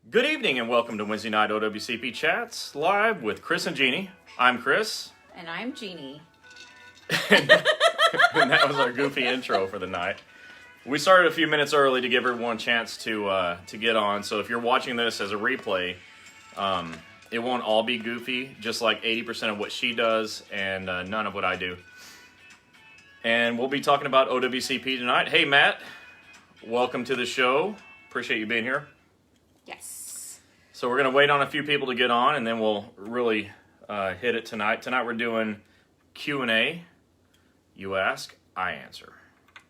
Good evening and welcome to Wednesday Night OWCP Chats, live with Chris and Gini. I'm Chris. And I'm Gini. And that was our goofy intro for the night. We started a few minutes early to give everyone a chance to get on, so if you're watching this as a replay, it won't all be goofy, just like 80% of what she does and none of what I do. And we'll be talking about OWCP tonight. Hey, Matt, welcome to the show. Appreciate you being here. Yes. So we're going to wait on a few people to get on, and then we'll really hit it tonight. Tonight we're doing Q&A. You ask, I answer.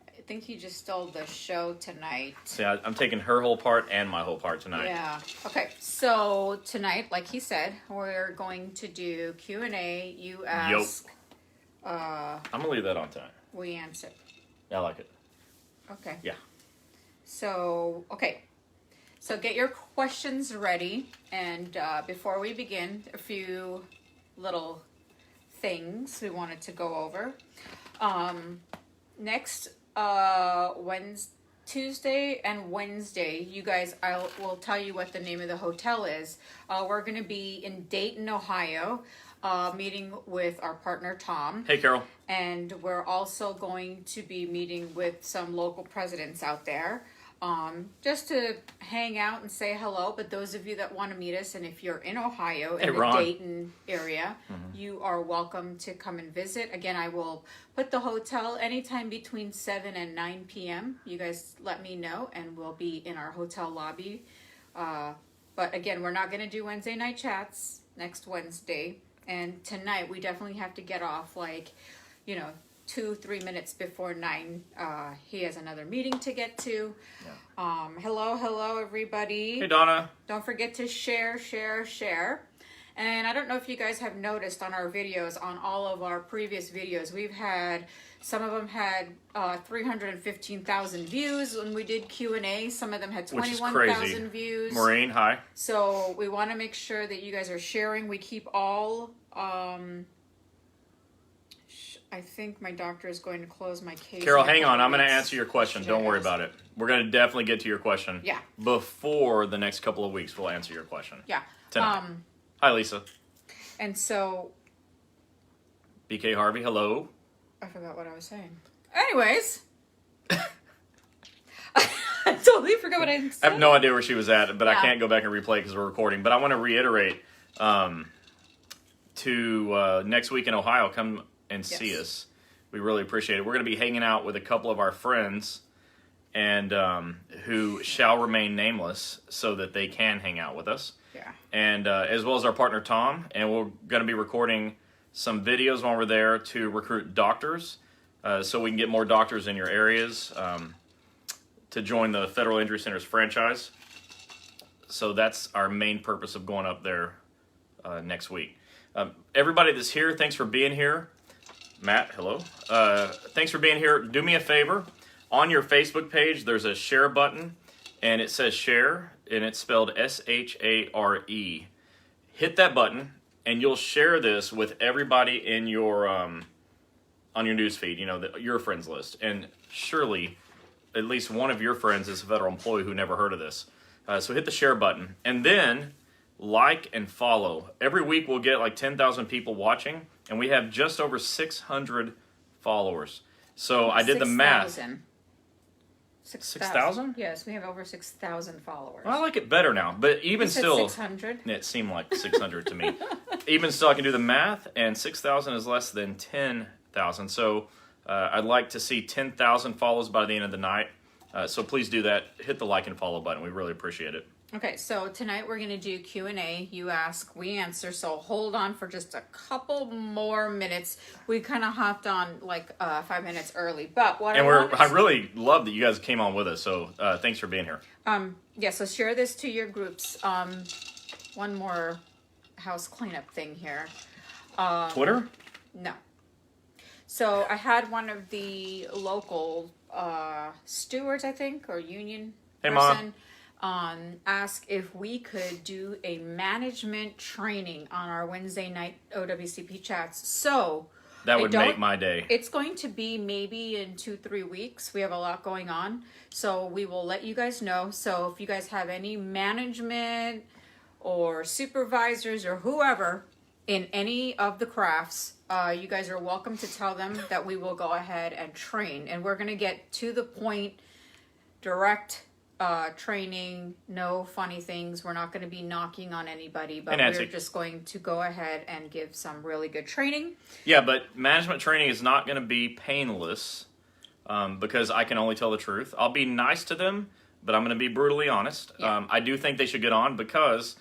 I think you just stole the show tonight. See, I'm taking her whole part and my whole part tonight. Yeah. Okay, so tonight, like he said, we're going to do Q&A. You ask. I'm going to leave that on tonight. We answer. I like it. Okay. Yeah. So, okay. So get your questions ready, and before we begin, a few little things we wanted to go over. Next Tuesday and Wednesday, you guys, I will tell you what the name of the hotel is. We're going to be in Dayton, Ohio, meeting with our partner Tom. Hey, Carol. And we're also going to be meeting with some local presidents out there. Just to hang out and say hello. But those of you that want to meet us, and if you're in Ohio, in the Dayton area, you are welcome to come and visit. Again, I will put the hotel anytime between 7 and 9 p.m. You guys let me know, and we'll be in our hotel lobby. But again, we're not going to do Wednesday night chats next Wednesday. And tonight, we definitely have to get off, 2-3 minutes before 9. He has another meeting to get to. Yeah. Hello everybody. Hey, Donna. Don't forget to share. And I don't know if you guys have noticed on our videos, on all of our previous videos, some of them had 315,000 views when we did Q&A. Some of them had 21,000 views. Maureen, hi. So we want to make sure that you guys are sharing. We keep all... I think my doctor is going to close my case. Carol, hang on. I'm going to answer your question. Don't worry about it. We're going to definitely get to your question. Yeah. Before the next couple of weeks, we'll answer your question. Yeah. Tonight. Hi, Lisa. And so... BK Harvey, hello. I forgot what I was saying. Anyways. I totally forgot what I said. I have no idea where she was at, but I can't go back and replay because we're recording. But I want to reiterate to next week in Ohio, come and see us. We really appreciate it. We're going to be hanging out with a couple of our friends and who shall remain nameless so that they can hang out with us. Yeah. And as well as our partner Tom. And we're going to be recording some videos while we're there to recruit doctors so we can get more doctors in your areas to join the Federal Injury Center's franchise. So that's our main purpose of going up there next week. Everybody that's here, thanks for being here. Matt, hello. Thanks for being here. Do me a favor. On your Facebook page, there's a share button, and it says share, and it's spelled S-H-A-R-E. Hit that button, and you'll share this with everybody in your on your newsfeed, your friends list. And surely, at least one of your friends is a federal employee who never heard of this. So hit the share button, and then like and follow. Every week we'll get like 10,000 people watching, and we have just over 600 followers. So I did the math. 6,000? Yes, we have over 6,000 followers. Well, I like it better now, but even still, 600. It seemed like 600 to me. Even still, I can do the math, and 6,000 is less than 10,000. So I'd like to see 10,000 follows by the end of the night. So please do that. Hit the like and follow button. We really appreciate it. Okay, so tonight we're going to do Q&A. You ask, we answer. So hold on for just a couple more minutes. We kind of hopped on 5 minutes early, but I really love that you guys came on with us. So thanks for being here. So share this to your groups. One more house cleanup thing here. Twitter? No. So I had one of the local stewards, I think, or union person. Ask if we could do a management training on our Wednesday night OWCP chats. So That would make my day. It's going to be maybe in 2-3 weeks. We have a lot going on. So we will let you guys know. So if you guys have any management or supervisors or whoever in any of the crafts, you guys are welcome to tell them that we will go ahead and train. And we're going to get to the point, direct training, no funny things. We're not going to be knocking on anybody, but we're just going to go ahead and give some really good training. Yeah, but management training is not going to be painless because I can only tell the truth. I'll be nice to them, but I'm going to be brutally honest. Yeah. I do think they should get on because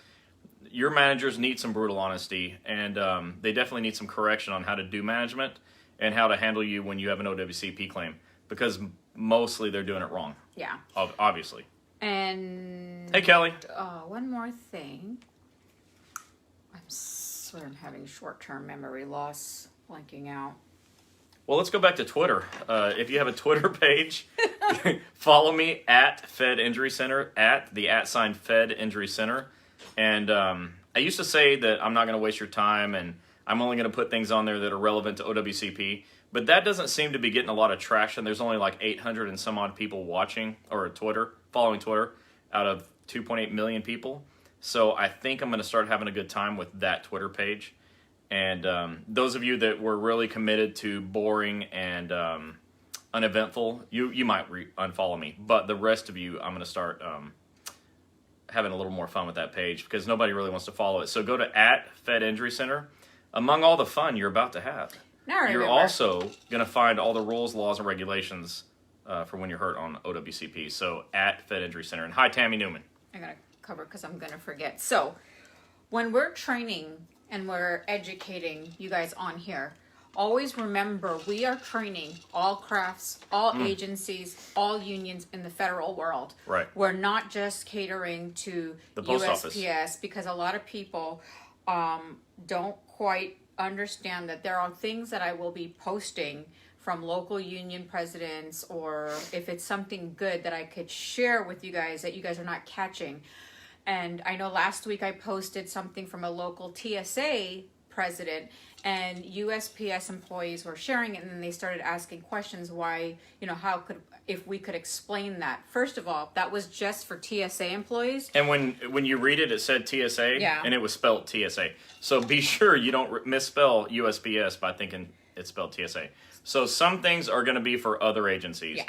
your managers need some brutal honesty, and they definitely need some correction on how to do management and how to handle you when you have an OWCP claim, because mostly they're doing it wrong. Yeah. Obviously. And... Hey, Kelly. One more thing. I'm having short-term memory loss, blanking out. Well, let's go back to Twitter. If you have a Twitter page, follow me at Fed Injury Center, at the @ Fed Injury Center. And I used to say that I'm not going to waste your time and I'm only going to put things on there that are relevant to OWCP. But that doesn't seem to be getting a lot of traction. There's only like 800 and some odd people watching, or following Twitter, out of 2.8 million people. So I think I'm going to start having a good time with that Twitter page. And those of you that were really committed to boring and uneventful, you might unfollow me. But the rest of you, I'm going to start having a little more fun with that page because nobody really wants to follow it. So go to @Fed Injury Center. Among all the fun you're about to have, you're also going to find all the rules, laws, and regulations for when you're hurt on OWCP. So @Fed Injury Center. And hi, Tammy Newman. I got to cover because I'm going to forget. So when we're training and we're educating you guys on here, always remember we are training all crafts, all agencies, all unions in the federal world. Right. We're not just catering to the post USPS office, because a lot of people don't quite understand that there are things that I will be posting from local union presidents, or if it's something good that I could share with you guys that you guys are not catching. And I know last week I posted something from a local TSA president, and USPS employees were sharing it, and then they started asking questions why, if we could explain that. First of all, that was just for TSA employees. And when you read it, it said TSA, and it was spelled TSA. So be sure you don't misspell USPS by thinking it's spelled TSA. So some things are going to be for other agencies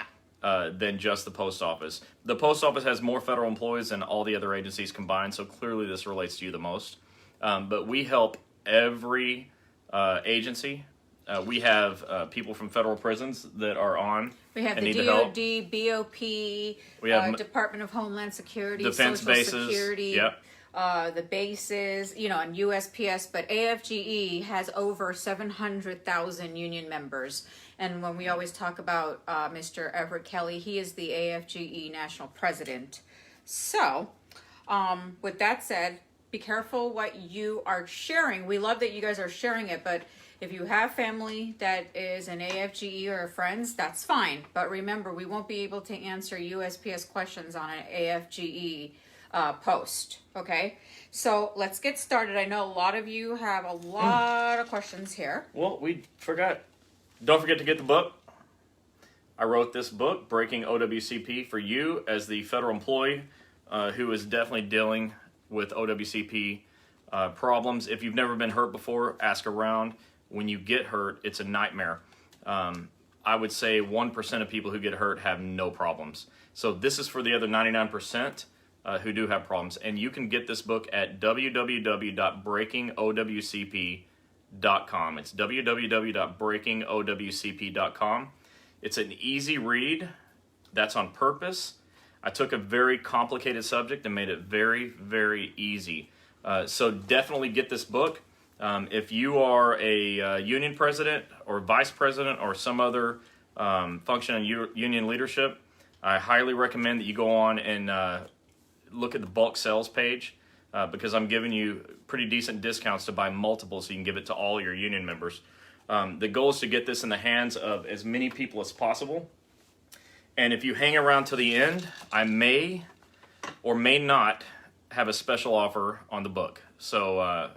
than just the post office. The post office has more federal employees than all the other agencies combined, so clearly this relates to you the most. But we help every agency. We have people from federal prisons that are on. We have the DOD, BOP, we have Department of Homeland Security, defense Social bases, Security, the bases, and USPS. But AFGE has over 700,000 union members. And when we always talk about Mr. Everett Kelly, he is the AFGE national president. So, with that said, be careful what you are sharing. We love that you guys are sharing it, but if you have family that is an AFGE or friends, that's fine. But remember, we won't be able to answer USPS questions on an AFGE post, okay? So let's get started. I know a lot of you have a lot of questions here. Well, we forgot. Don't forget to get the book. I wrote this book, Breaking OWCP, for you as the federal employee who is definitely dealing with OWCP problems. If you've never been hurt before, ask around. When you get hurt, it's a nightmare. I would say 1% of people who get hurt have no problems. So this is for the other 99% who do have problems. And you can get this book at www.breakingowcp.com. It's www.breakingowcp.com. It's an easy read. That's on purpose. I took a very complicated subject and made it very, very easy. So definitely get this book. If you are a union president or vice president or some other function in union leadership, I highly recommend that you go on and look at the bulk sales page because I'm giving you pretty decent discounts to buy multiple so you can give it to all your union members. The goal is to get this in the hands of as many people as possible. And if you hang around to the end, I may or may not have a special offer on the book. So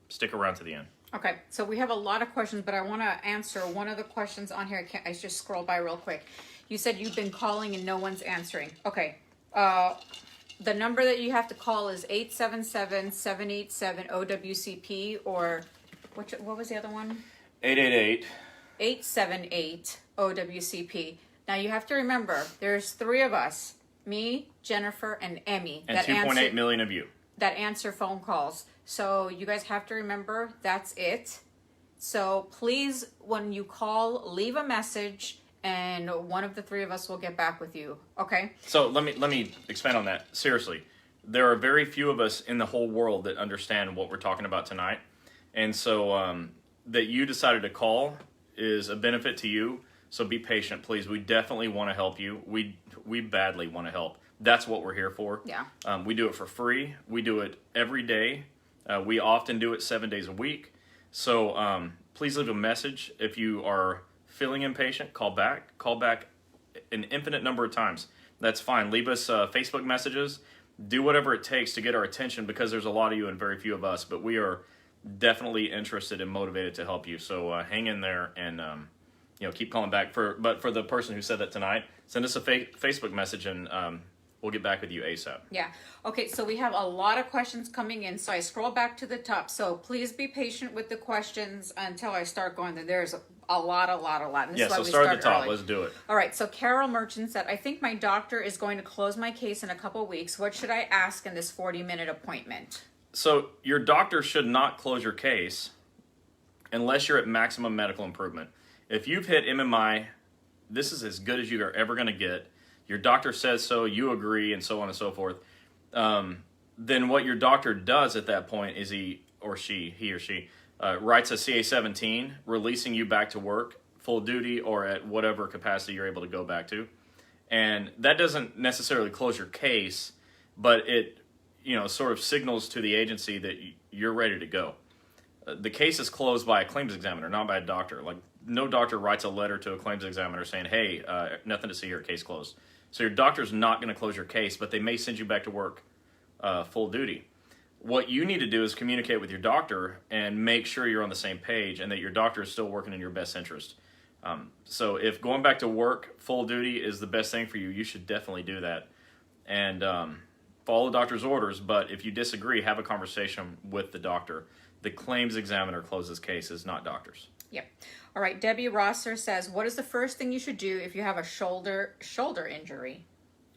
stick around to the end. Okay, so we have a lot of questions, but I want to answer one of the questions on here. I just scrolled by real quick. You said you've been calling and no one's answering. Okay, the number that you have to call is 877-787-OWCP, or what was the other one? 888. 878-OWCP. Now you have to remember, there's 3 of us, me, Jennifer, and Emmy. And 2.8 million of you. That answer phone calls. So you guys have to remember, that's it. So please, when you call, leave a message, and one of the 3 of us will get back with you. Okay? So let me expand on that. Seriously, there are very few of us in the whole world that understand what we're talking about tonight, and so that you decided to call is a benefit to you. So be patient, please. We definitely want to help you. We badly want to help. That's what we're here for. Yeah. We do it for free. We do it every day. We often do it 7 days a week. So please leave a message. If you are feeling impatient, call back. Call back an infinite number of times. That's fine. Leave us Facebook messages. Do whatever it takes to get our attention, because there's a lot of you and very few of us. But we are definitely interested and motivated to help you. So hang in there and keep calling back. But for the person who said that tonight, send us a Facebook message and we'll get back with you ASAP. Yeah. Okay, so we have a lot of questions coming in. So I scroll back to the top. So please be patient with the questions until I start going. There's a lot. And this is why so we start at the top. early. Let's do it. All right, so Carol Merchant said, I think my doctor is going to close my case in a couple of weeks. What should I ask in this 40-minute appointment? So your doctor should not close your case unless you're at maximum medical improvement. If you've hit MMI, this is as good as you're ever going to get. Your doctor says so, you agree, and so on and so forth. Then what your doctor does at that point is he or she writes a CA-17, releasing you back to work, full duty, or at whatever capacity you're able to go back to. And that doesn't necessarily close your case, but it sort of signals to the agency that you're ready to go. The case is closed by a claims examiner, not by a doctor. Like, no doctor writes a letter to a claims examiner saying, hey, nothing to see here, case closed. So your doctor's not going to close your case, but they may send you back to work full duty. What you need to do is communicate with your doctor and make sure you're on the same page and that your doctor is still working in your best interest. So if going back to work full duty is the best thing for you, you should definitely do that. And follow the doctor's orders, but if you disagree, have a conversation with the doctor. The claims examiner closes cases, not doctors. Yep. All right, Debbie Rosser says, what is the first thing you should do if you have a shoulder injury?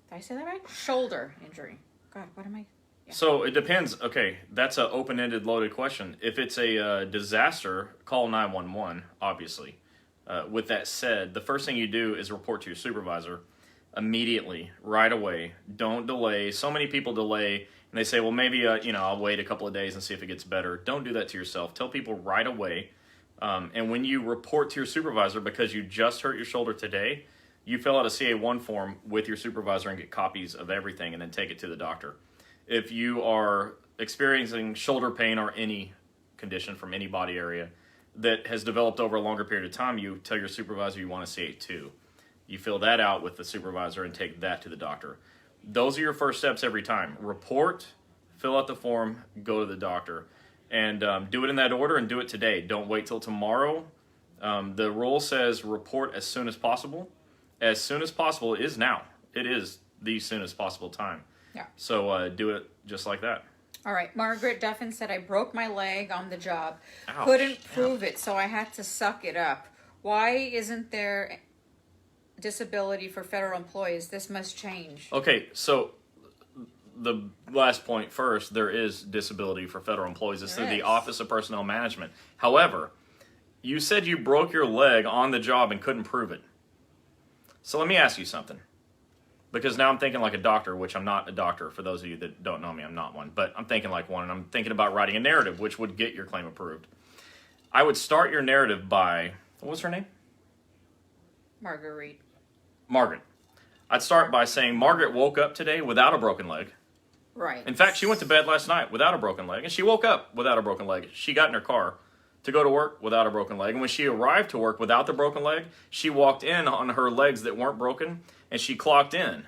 Did I say that right? Shoulder injury. God, what am I? Yeah. So it depends. Okay, that's an open-ended, loaded question. If it's a disaster, call 911, obviously. With that said, the first thing you do is report to your supervisor immediately, right away. Don't delay. So many people delay, and they say, well, maybe I'll wait a couple of days and see if it gets better. Don't do that to yourself. Tell people right away. And when you report to your supervisor because you just hurt your shoulder today, you fill out a CA1 form with your supervisor and get copies of everything and then take it to the doctor. If you are experiencing shoulder pain or any condition from any body area that has developed over a longer period of time, you tell your supervisor you want a CA2. You fill that out with the supervisor and take that to the doctor. Those are your first steps every time. Report, fill out the form, go to the doctor. And do it in that order and do it today. Don't wait till tomorrow. The rule says report as soon as possible. As soon as possible is now. It is the soonest possible time. Yeah. So do it just like that. All right. Margaret Duffin said, I broke my leg on the job. Ouch. Couldn't prove it, so I had to suck it up. Why isn't there disability for federal employees? This must change. Okay, so the last point first, there is disability for federal employees. It's through the Office of Personnel Management. However, you said you broke your leg on the job and couldn't prove it. So let me ask you something. Because now I'm thinking like a doctor, which I'm not a doctor. For those of you that don't know me, I'm not one. But I'm thinking like one, and I'm thinking about writing a narrative, which would get your claim approved. I would start your narrative by, what was her name? Marguerite. Margaret. I'd start by saying Margaret woke up today without a broken leg. Right. In fact, she went to bed last night without a broken leg, and she woke up without a broken leg. She got in her car to go to work without a broken leg, and when she arrived to work without the broken leg, she walked in on her legs that weren't broken, and she clocked in,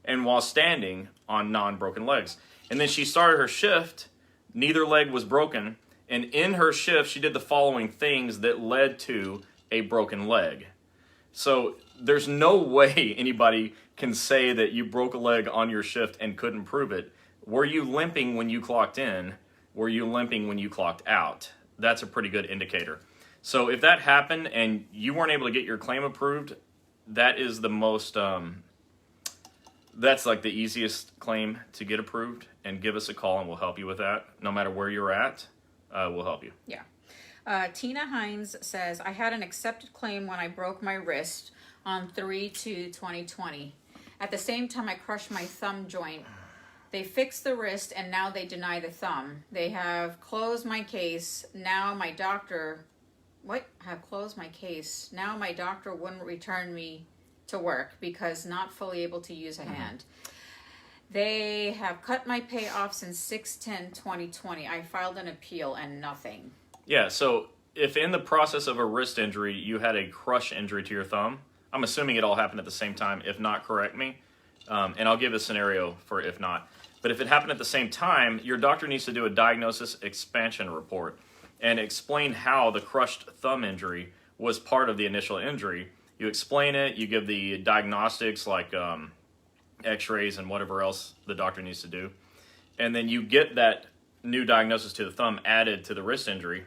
and while standing on non-broken legs. And then she started her shift, neither leg was broken, And in her shift, she did the following things that led to a broken leg. So there's no way anybody can say that you broke a leg on your shift and couldn't prove it. Were you limping when you clocked in? Were you limping when you clocked out? That's a pretty good indicator. So if that happened and you weren't able to get your claim approved, that is the most, that's like the easiest claim to get approved. And give us a call and we'll help you with that. No matter where you're at, we'll help you. Yeah. Tina Hines says, I had an accepted claim when I broke my wrist on 3/2/2020. At the same time, I crushed my thumb joint. They fixed the wrist and now they deny the thumb. They have closed my case. Now my doctor, have closed my case. Now my doctor wouldn't return me to work because not fully able to use a hand. They have cut my pay off since 6/10/2020. I filed an appeal and nothing. Yeah, so if in the process of a wrist injury, you had a crush injury to your thumb, I'm assuming it all happened at the same time. If not, correct me. And I'll give a scenario for if not. But if it happened at the same time, your doctor needs to do a diagnosis expansion report and explain how the crushed thumb injury was part of the initial injury. You explain it, you give the diagnostics like x-rays and whatever else the doctor needs to do. And then you get that new diagnosis to the thumb added to the wrist injury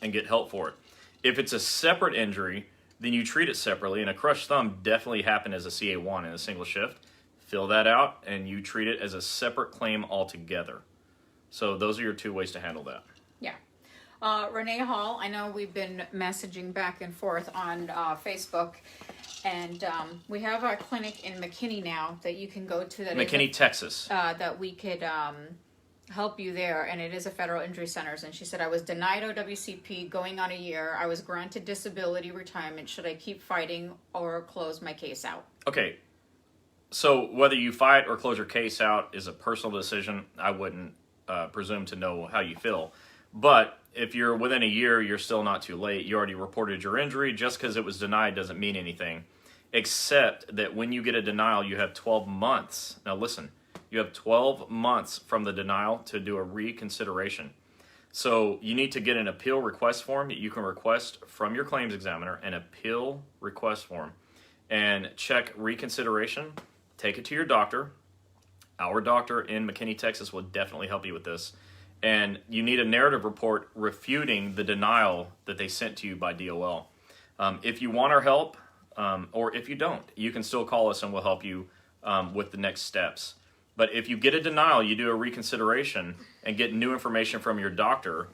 and get help for it. If it's a separate injury, then you treat it separately, and a crushed thumb definitely happened as a CA1 in a single shift. Fill that out, and you treat it as a separate claim altogether. So those are your two ways to handle that. Yeah. Renee Hall, I know we've been messaging back and forth on Facebook, and we have our clinic in McKinney now that you can go to. That McKinney, Texas. That we could help you there, and it is a federal injury centers. And she said, I was denied OWCP going on a year. I was granted disability retirement. Should I keep fighting or close my case out? Okay. So whether you fight or close your case out is a personal decision. I wouldn't presume to know how you feel. But if you're within a year, you're still not too late. You already reported your injury. Just because it was denied doesn't mean anything. Except that when you get a denial, you have 12 months. Now listen, you have 12 months from the denial to do a reconsideration. So you need to get an appeal request form. You can request from your claims examiner an appeal request form and check reconsideration. Take it to your doctor. Our doctor in McKinney, Texas will definitely help you with this. And you need a narrative report refuting the denial that they sent to you by DOL. If you want our help, or if you don't, you can still call us and we'll help you with the next steps. But if you get a denial, you do a reconsideration and get new information from your doctor,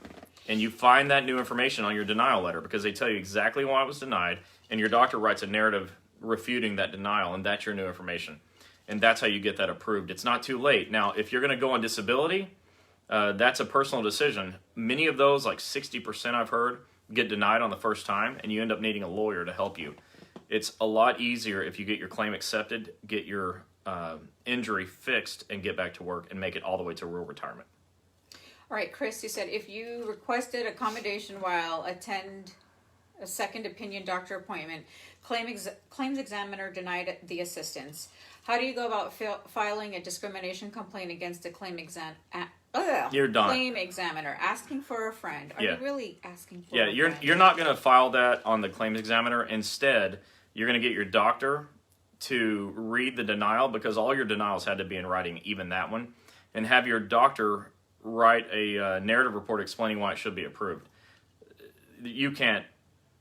and you find that new information on your denial letter because they tell you exactly why it was denied, and your doctor writes a narrative refuting that denial, and that's your new information. And that's how you get that approved. It's not too late. Now, if you're going to go on disability, that's a personal decision. Many of those, like 60% I've heard, get denied on the first time, and you end up needing a lawyer to help you. It's a lot easier if you get your claim accepted, get your injury fixed, and get back to work and make it all the way to real retirement. All right, Chris, you said if you requested accommodation while attend a second opinion doctor appointment, claims examiner denied the assistance. How do you go about filing a discrimination complaint against a claim examiner? Asking for a friend. Are you really asking for a friend? You're not going to file that on the claims examiner. Instead, you're going to get your doctor to read the denial, because all your denials had to be in writing, even that one, and have your doctor write a narrative report explaining why it should be approved. You can't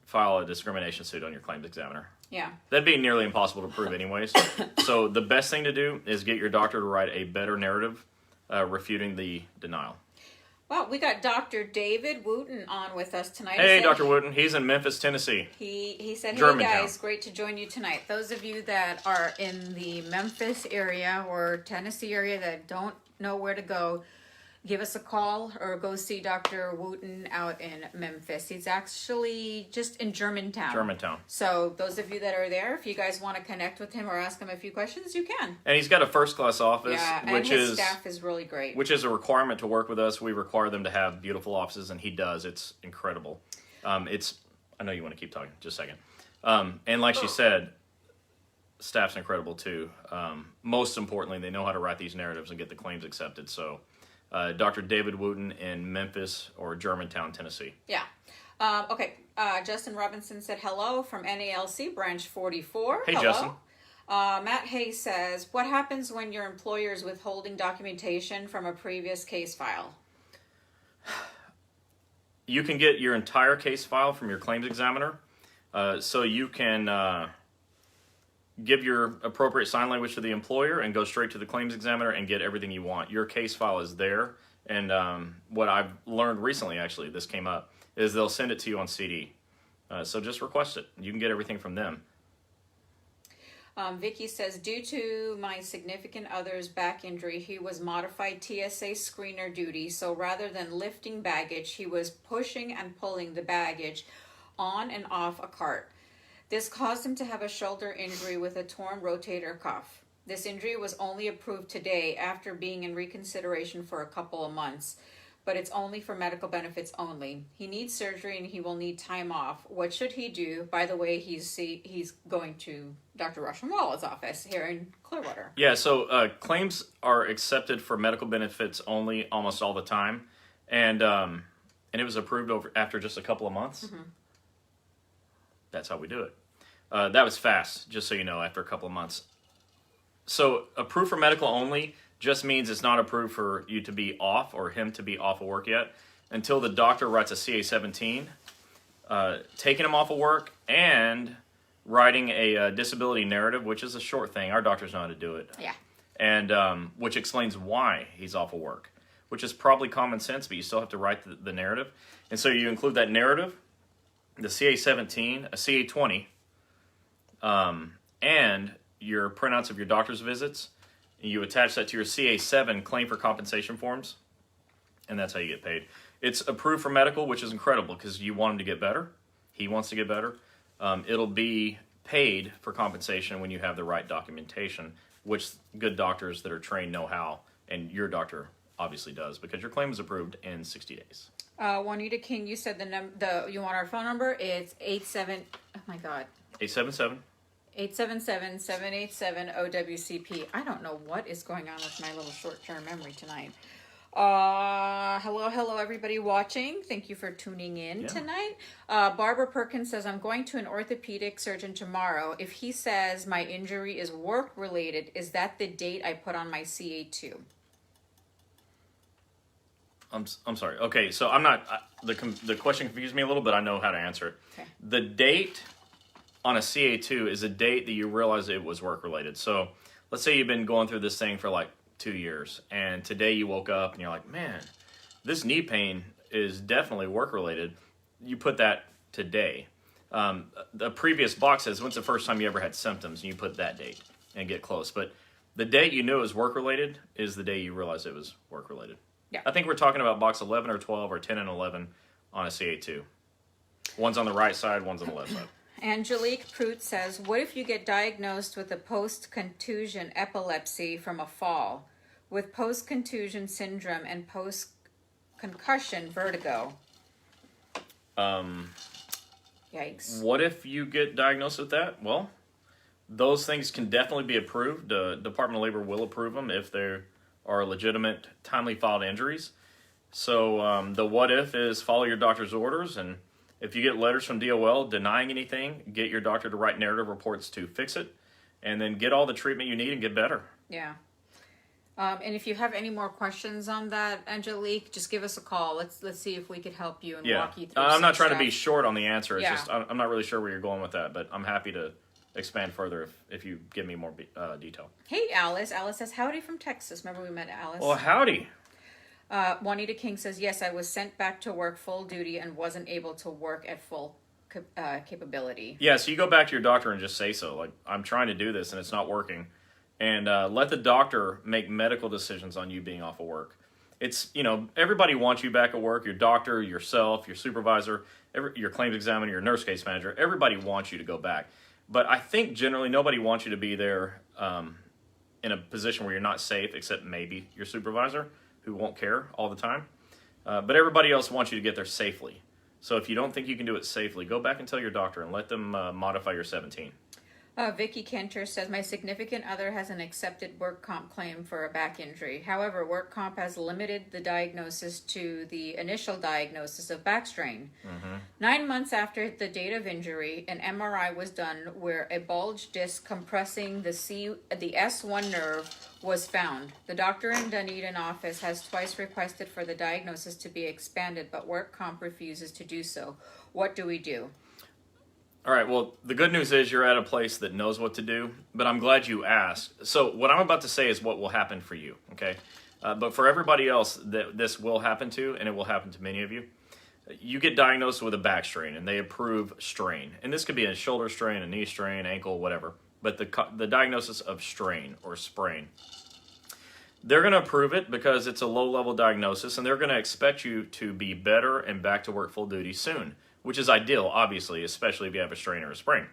file a discrimination suit on your claims examiner. Yeah. That'd be nearly impossible to prove anyways. So the best thing to do is get your doctor to write a better narrative refuting the denial. Well, we got Dr. David Wooten on with us tonight. Hey, Dr. Wooten. He's in Memphis, Tennessee. He said, hey Germantown. guys, great to join you tonight. Those of you that are in the Memphis area or Tennessee area that don't know where to go, give us a call or go see Dr. Wooten out in Memphis. He's actually just in Germantown. So those of you that are there, if you guys want to connect with him or ask him a few questions, you can. And he's got a first-class office, and his staff is really great. Which is a requirement to work with us. We require them to have beautiful offices, and he does. It's incredible. I know you want to keep talking. Just a second. And like she said, staff's incredible too. Most importantly, they know how to write these narratives and get the claims accepted. So Dr. David Wooten in Memphis or Germantown, Tennessee. Yeah. Okay. Justin Robinson said hello from NALC branch 44. Hey, hello. Justin. Matt Hayes says, what happens when your employer is withholding documentation from a previous case file? You can get your entire case file from your claims examiner, so you can give your appropriate sign language to the employer and go straight to the claims examiner and get everything you want. Your case file is there, and what I've learned recently, actually, this came up, is they'll send it to you on CD. So just request it. You can get everything from them. Vicky says, due to my significant other's back injury, he was modified TSA screener duty. So rather than lifting baggage, he was pushing and pulling the baggage on and off a cart. This caused him to have a shoulder injury with a torn rotator cuff. This injury was only approved today after being in reconsideration for a couple of months, but it's only for medical benefits only. He needs surgery and he will need time off. What should he do? By the way, he's going to Dr. Russian Walla's office here in Clearwater. Yeah, so claims are accepted for medical benefits only almost all the time, and it was approved after just a couple of months. Mm-hmm. That's how we do it. That was fast, just so you know, after a couple of months. So approved for medical only just means it's not approved for you to be off or him to be off of work yet until the doctor writes a CA-17, taking him off of work and writing a disability narrative, which is a short thing. Our doctors know how to do it. Yeah. And which explains why he's off of work, which is probably common sense, but you still have to write the narrative. And so you include that narrative, the CA-17, a CA-20, and your printouts of your doctor's visits. You attach that to your CA-7 claim for compensation forms, and that's how you get paid. It's approved for medical, which is incredible because you want him to get better. He wants to get better. It'll be paid for compensation when you have the right documentation, which good doctors that are trained know how, and your doctor obviously does because your claim is approved in 60 days. Juanita King, you said you want our phone number? It's 877. 877-787-OWCP. I don't know what is going on with my little short-term memory tonight. Hello, everybody watching. Thank you for tuning in tonight. Barbara Perkins says, I'm going to an orthopedic surgeon tomorrow. If he says my injury is work-related, is that the date I put on my CA2? I'm sorry. Okay, so I'm not... the question confused me a little, but I know how to answer it. Okay. The date on a CA2 is a date that you realize it was work-related. So let's say you've been going through this thing for like 2 years, and today you woke up and you're like, man, this knee pain is definitely work-related. You put that today. The previous box says, when's the first time you ever had symptoms? And you put that date and get close. But the date you knew it was work-related is the day you realized it was work-related. Yeah. I think we're talking about box 11 or 12 or 10 and 11 on a CA2. One's on the right side, one's on the left side. Angelique Prout says, what if you get diagnosed with a post-contusion epilepsy from a fall, with post-contusion syndrome and post-concussion vertigo? Yikes. What if you get diagnosed with that? Well, those things can definitely be approved. The Department of Labor will approve them if they are legitimate, timely filed injuries. So the what if is follow your doctor's orders, and if you get letters from DOL denying anything, get your doctor to write narrative reports to fix it, and then get all the treatment you need and get better. Yeah. And if you have any more questions on that, Angelique, just give us a call. Let's see if we could help you and walk you through I'm not trying stuff. to be short on the answer. It's just I'm not really sure where you're going with that, but I'm happy to expand further if you give me more detail. Hey, Alice. Alice says, howdy from Texas. Remember we met Alice? Well, howdy. Juanita King says, yes, I was sent back to work full duty and wasn't able to work at full capability. Yeah, so you go back to your doctor and just say so. Like, I'm trying to do this and it's not working. And let the doctor make medical decisions on you being off of work. It's, everybody wants you back at work. Your doctor, yourself, your supervisor, your claims examiner, your nurse case manager. Everybody wants you to go back. But I think generally nobody wants you to be there in a position where you're not safe, except maybe your supervisor, who won't care all the time. But everybody else wants you to get there safely. So if you don't think you can do it safely, go back and tell your doctor and let them modify your 17. Vicky Kenter says, my significant other has an accepted work comp claim for a back injury. However, work comp has limited the diagnosis to the initial diagnosis of back strain. 9 months after the date of injury, an MRI was done where a bulge disc compressing the S1 nerve was found. The doctor in Dunedin office has twice requested for the diagnosis to be expanded, but work comp refuses to do so. What do we do? All right, well, the good news is you're at a place that knows what to do, but I'm glad you asked. So what I'm about to say is what will happen for you, okay? But for everybody else that this will happen to, and it will happen to many of you, you get diagnosed with a back strain, and they approve strain. And this could be a shoulder strain, a knee strain, ankle, whatever. But the diagnosis of strain or sprain, they're going to approve it because it's a low-level diagnosis, and they're going to expect you to be better and back to work full duty soon, which is ideal, obviously, especially if you have a strain or a sprain.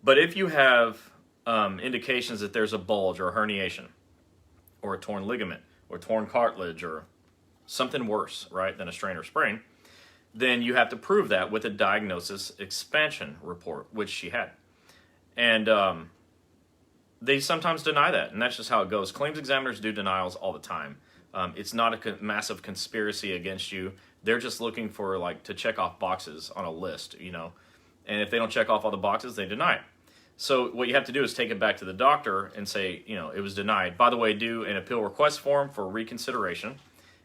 But if you have indications that there's a bulge or a herniation or a torn ligament or torn cartilage or something worse, right, than a strain or sprain, then you have to prove that with a diagnosis expansion report, which she had. And they sometimes deny that, and that's just how it goes. Claims examiners do denials all the time. It's not a massive conspiracy against you. They're just looking for, like, to check off boxes on a list, you know. And if they don't check off all the boxes, they deny it. So what you have to do is take it back to the doctor and say, you know, it was denied. By the way, do an appeal request form for reconsideration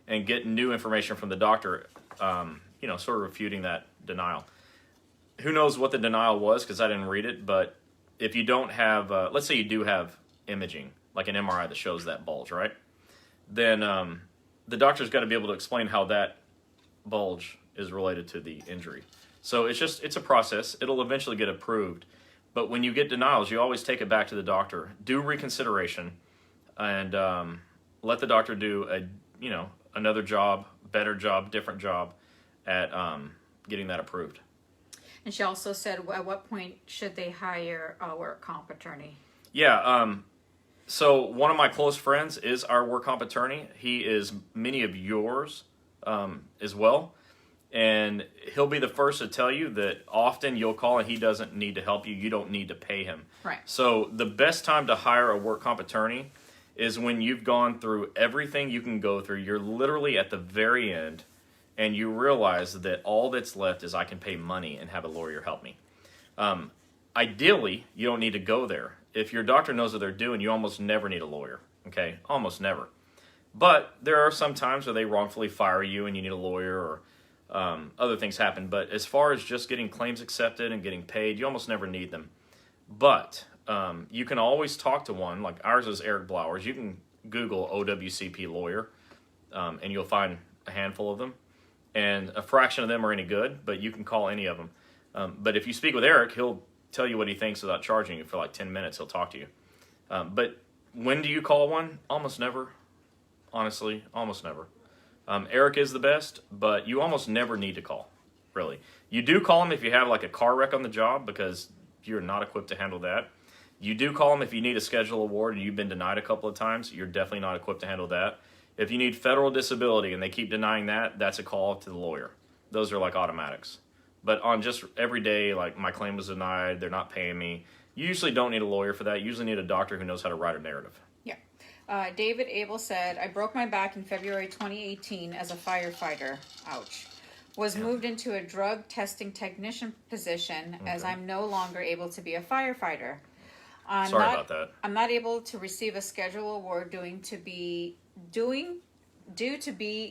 and get new information from the doctor, you know, sort of refuting that denial. Who knows what the denial was, because I didn't read it, but if you don't have, let's say you do have imaging, like an MRI that shows that bulge, right? Then the doctor's got to be able to explain how that bulge is related to the injury. So it's a process. It'll eventually get approved. But when you get denials, you always take it back to the doctor. Do reconsideration, and let the doctor do another job, better job, different job at getting that approved. And she also said, at what point should they hire a work comp attorney? Yeah. So one of my close friends is our work comp attorney. He is many of yours as well. And he'll be the first to tell you that often you'll call and he doesn't need to help you. You don't need to pay him. Right. So the best time to hire a work comp attorney is when you've gone through everything you can go through. You're literally at the very end, and you realize that all that's left is I can pay money and have a lawyer help me. Ideally, you don't need to go there. If your doctor knows what they're doing, you almost never need a lawyer, okay? Almost never. But there are some times where they wrongfully fire you and you need a lawyer, or other things happen. But as far as just getting claims accepted and getting paid, you almost never need them. But you can always talk to one. Like ours is Eric Blowers. You can Google OWCP lawyer, and you'll find a handful of them. And a fraction of them are any good, but you can call any of them. But if you speak with Eric, he'll tell you what he thinks without charging you for like 10 minutes. He'll talk to you. But when do you call one? Almost never. Honestly, almost never. Eric is the best, but you almost never need to call, really. You do call him if you have like a car wreck on the job, because you're not equipped to handle that. You do call him if you need a schedule award and you've been denied a couple of times. You're definitely not equipped to handle that. If you need federal disability and they keep denying that, that's a call to the lawyer. Those are like automatics. But on just every day, like my claim was denied, they're not paying me, you usually don't need a lawyer for that. You usually need a doctor who knows how to write a narrative. Yeah. David Abel said, I broke my back in February 2018 as a firefighter. Ouch. Was moved into a drug testing technician position as I'm no longer able to be a firefighter. Sorry about that. I'm not able to receive a schedule award due to be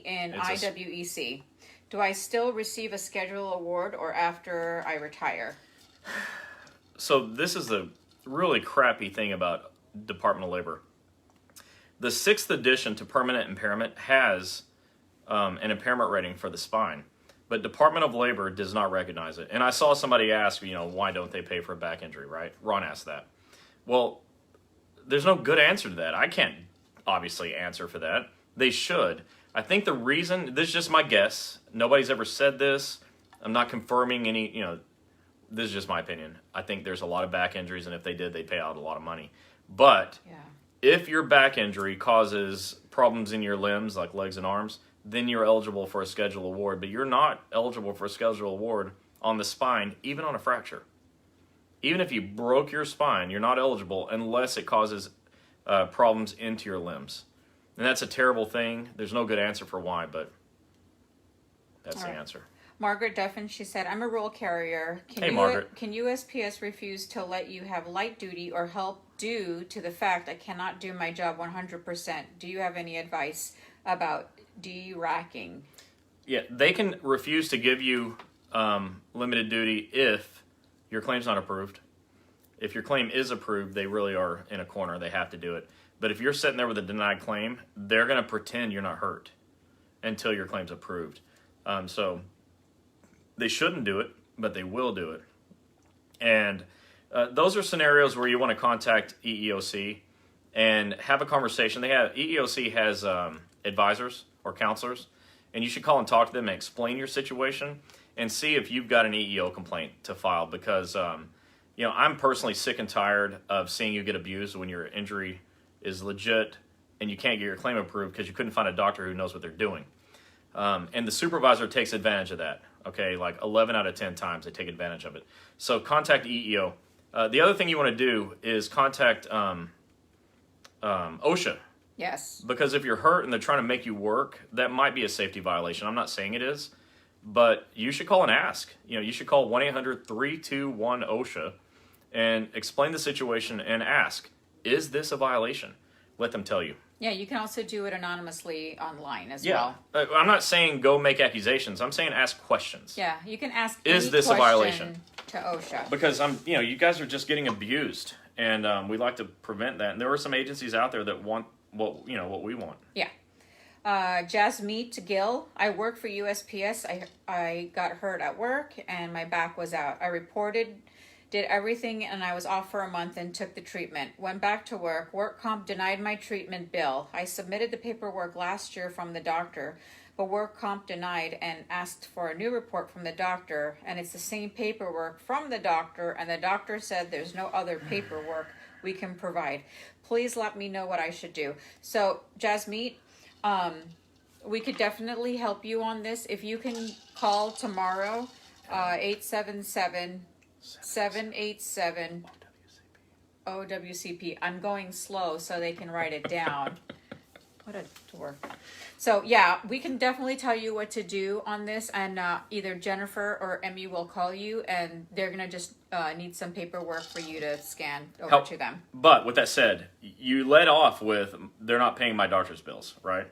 in IWEC. Do I still receive a schedule award or after I retire? So this is the really crappy thing about Department of Labor. The 6th edition to permanent impairment has an impairment rating for the spine, but Department of Labor does not recognize it. And I saw somebody ask, why don't they pay for a back injury, right? Ron asked that. Well, there's no good answer to that. I can't obviously answer for that. They should. I think the reason, this is just my guess. Nobody's ever said this. I'm not confirming any, this is just my opinion. I think there's a lot of back injuries, and if they did, they'd pay out a lot of money. But if your back injury causes problems in your limbs, like legs and arms, then you're eligible for a schedule award. But you're not eligible for a schedule award on the spine, even on a fracture. Even if you broke your spine, you're not eligible unless it causes problems into your limbs. And that's a terrible thing. There's no good answer for why, but that's the answer. Margaret Duffin, she said, I'm a rural carrier. Margaret. Can USPS refuse to let you have light duty or help due to the fact I cannot do my job 100%? Do you have any advice about de-racking? Yeah, they can refuse to give you limited duty if your claim's not approved. If your claim is approved, they really are in a corner. They have to do it. But if you're sitting there with a denied claim, they're going to pretend you're not hurt until your claim's approved. So they shouldn't do it, but they will do it. And those are scenarios where you want to contact EEOC and have a conversation. EEOC has advisors or counselors, and you should call and talk to them and explain your situation and see if you've got an EEO complaint to file, because I'm personally sick and tired of seeing you get abused when your injury is legit and you can't get your claim approved because you couldn't find a doctor who knows what they're doing. And the supervisor takes advantage of that. Okay, like 11 out of 10 times they take advantage of it. So contact EEO. The other thing you want to do is contact OSHA. Yes. Because if you're hurt and they're trying to make you work, that might be a safety violation. I'm not saying it is, but you should call and ask. You should call 1-800-321-OSHA and explain the situation and ask, is this a violation? Let them tell you. Yeah, you can also do it anonymously online as Yeah. well. I'm not saying go make accusations. I'm saying ask questions. Yeah, you can ask Is any this a question violation? to OSHA. Because you guys are just getting abused, and we like to prevent that. And there are some agencies out there that want what we want. Yeah. Jasmeet Gill, I work for USPS. I got hurt at work and my back was out. I reported, did everything, and I was off for a month and took the treatment. Went back to work. Work comp denied my treatment bill. I submitted the paperwork last year from the doctor, but work comp denied and asked for a new report from the doctor, and it's the same paperwork from the doctor, and the doctor said there's no other paperwork we can provide. Please let me know what I should do. So, Jasmeet, we could definitely help you on this. If you can call tomorrow, 877-787 OWCP. I'm going slow so they can write it down. What a dork. So yeah, we can definitely tell you what to do on this, and either Jennifer or Emmy will call you, and they're gonna just need some paperwork for you to scan over to them. But with that said, you led off with they're not paying my doctor's bills, right?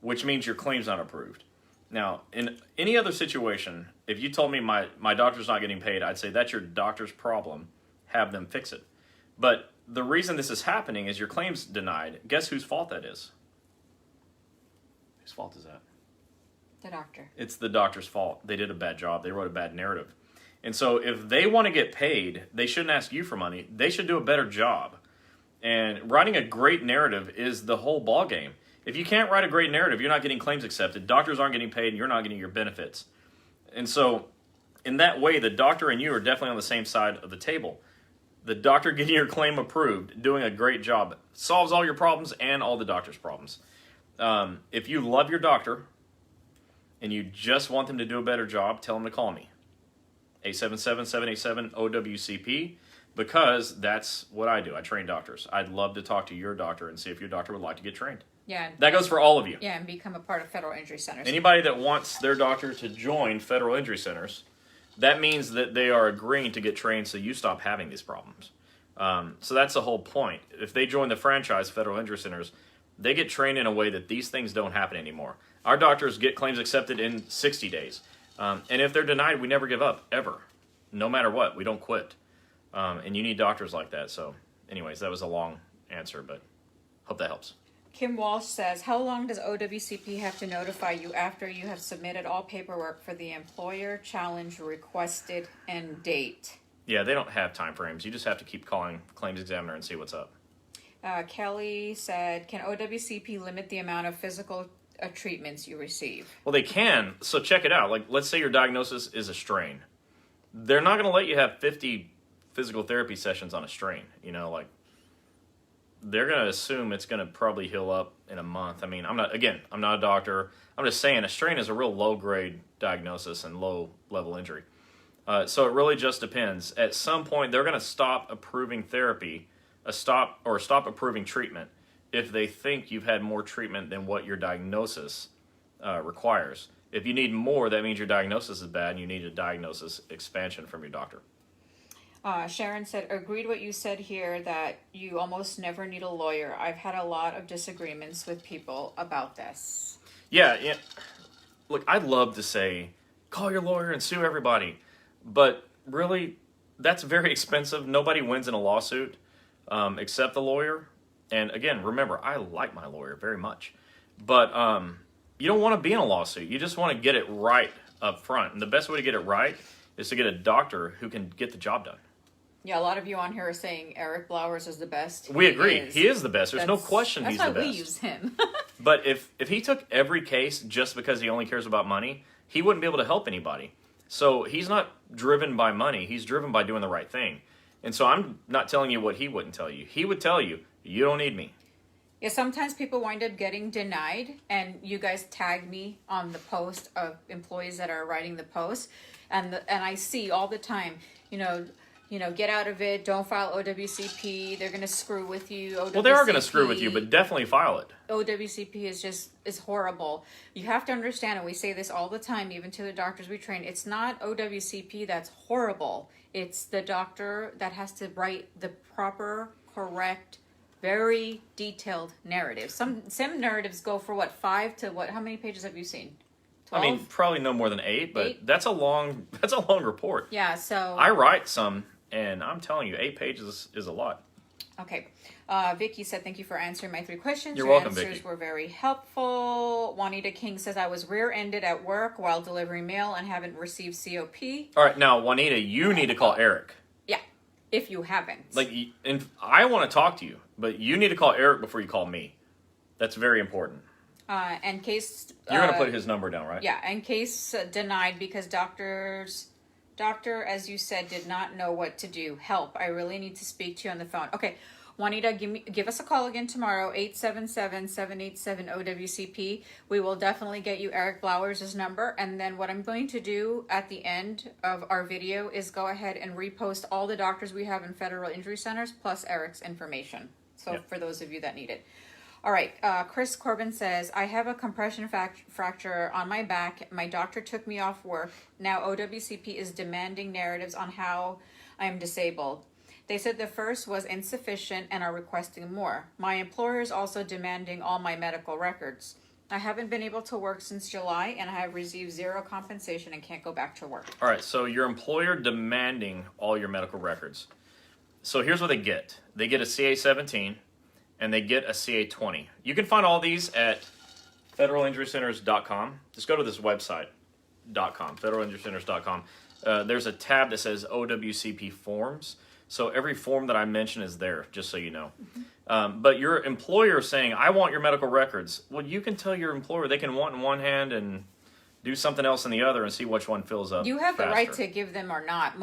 Which means your claim's not approved. Now, in any other situation, if you told me my doctor's not getting paid, I'd say that's your doctor's problem. Have them fix it. But the reason this is happening is your claim's denied. Guess whose fault that is? Whose fault is that? The doctor. It's the doctor's fault. They did a bad job. They wrote a bad narrative. And so if they want to get paid, they shouldn't ask you for money. They should do a better job. And writing a great narrative is the whole ballgame. If you can't write a great narrative, you're not getting claims accepted. Doctors aren't getting paid, and you're not getting your benefits. And so in that way, the doctor and you are definitely on the same side of the table. The doctor getting your claim approved, doing a great job, solves all your problems and all the doctor's problems. If you love your doctor and you just want them to do a better job, tell them to call me. 877-787-OWCP, because that's what I do. I train doctors. I'd love to talk to your doctor and see if your doctor would like to get trained. Yeah. That goes for all of you. Yeah, and become a part of federal injury centers. Anybody that wants their doctor to join federal injury centers, that means that they are agreeing to get trained so you stop having these problems. So that's the whole point. If they join the franchise federal injury centers, they get trained in a way that these things don't happen anymore. Our doctors get claims accepted in 60 days. And if they're denied, we never give up, ever. No matter what, we don't quit. And you need doctors like that. So anyways, that was a long answer, but hope that helps. Kim Walsh says, how long does OWCP have to notify you after you have submitted all paperwork for the employer challenge requested end date? Yeah, they don't have time frames. You just have to keep calling claims examiner and see what's up. Kelly said, can OWCP limit the amount of physical treatments you receive? Well, they can. So check it out. Like, let's say your diagnosis is a strain. They're not going to let you have 50 physical therapy sessions on a strain. They're going to assume it's going to probably heal up in a month. I mean, I'm not a doctor. I'm just saying a strain is a real low-grade diagnosis and low-level injury. So it really just depends. At some point, they're going to stop approving therapy, stop approving treatment if they think you've had more treatment than what your diagnosis requires. If you need more, that means your diagnosis is bad and you need a diagnosis expansion from your doctor. Sharon said, agreed what you said here that you almost never need a lawyer. I've had a lot of disagreements with people about this. Yeah. Look, I'd love to say, call your lawyer and sue everybody. But really, that's very expensive. Nobody wins in a lawsuit except the lawyer. And again, remember, I like my lawyer very much. But you don't want to be in a lawsuit. You just want to get it right up front. And the best way to get it right is to get a doctor who can get the job done. Yeah, a lot of you on here are saying Eric Blowers is the best. We agree. He is the best. There's no question he's the best. That's why we use him. But if he took every case just because he only cares about money, he wouldn't be able to help anybody. So he's not driven by money. He's driven by doing the right thing. And so I'm not telling you what he wouldn't tell you. He would tell you, you don't need me. Yeah, sometimes people wind up getting denied, and you guys tag me on the post of employees that are writing the post, and I see all the time, get out of it, don't file OWCP, they're going to screw with you. OWCP, well, they are going to screw with you, but definitely file it. OWCP is horrible. You have to understand, and we say this all the time, even to the doctors we train, it's not OWCP that's horrible. It's the doctor that has to write the proper, correct, very detailed narrative. Some narratives go for 5 to how many pages have you seen? 12? I mean, probably no more than 8, but 8? That's a long report. Yeah, so I write some, and I'm telling you, 8 pages is a lot. Okay. Vicky said, thank you for answering my 3 questions. You're Your welcome, answers Vicky. were very helpful. Juanita King says, I was rear-ended at work while delivering mail and haven't received COP. All right, now, Juanita, you need to call Eric. Yeah, if you haven't. And I want to talk to you, but you need to call Eric before you call me. That's very important. In case... You're going to put his number down, right? Yeah, in case denied because doctor, as you said, did not know what to do. Help, I really need to speak to you on the phone. Okay, Juanita, give us a call again tomorrow, 877-787-OWCP. We will definitely get you Eric Blowers' number. And then what I'm going to do at the end of our video is go ahead and repost all the doctors we have in federal injury centers plus Eric's information. So for those of you that need it. All right, Chris Corbin says, I have a compression fracture on my back. My doctor took me off work. Now OWCP is demanding narratives on how I am disabled. They said the first was insufficient and are requesting more. My employer is also demanding all my medical records. I haven't been able to work since July and I have received 0 compensation and can't go back to work. All right, so your employer demanding all your medical records. So here's what they get. They get a CA-17. And they get a CA-20. You can find all these at federalinjurycenters.com. Just go to this website, federalinjurycenters.com. There's a tab that says OWCP forms. So every form that I mention is there, just so you know. Mm-hmm. But your employer is saying, I want your medical records. Well, you can tell your employer they can want in one hand and do something else in the other and see which one fills up. You have faster. The right to give them or not.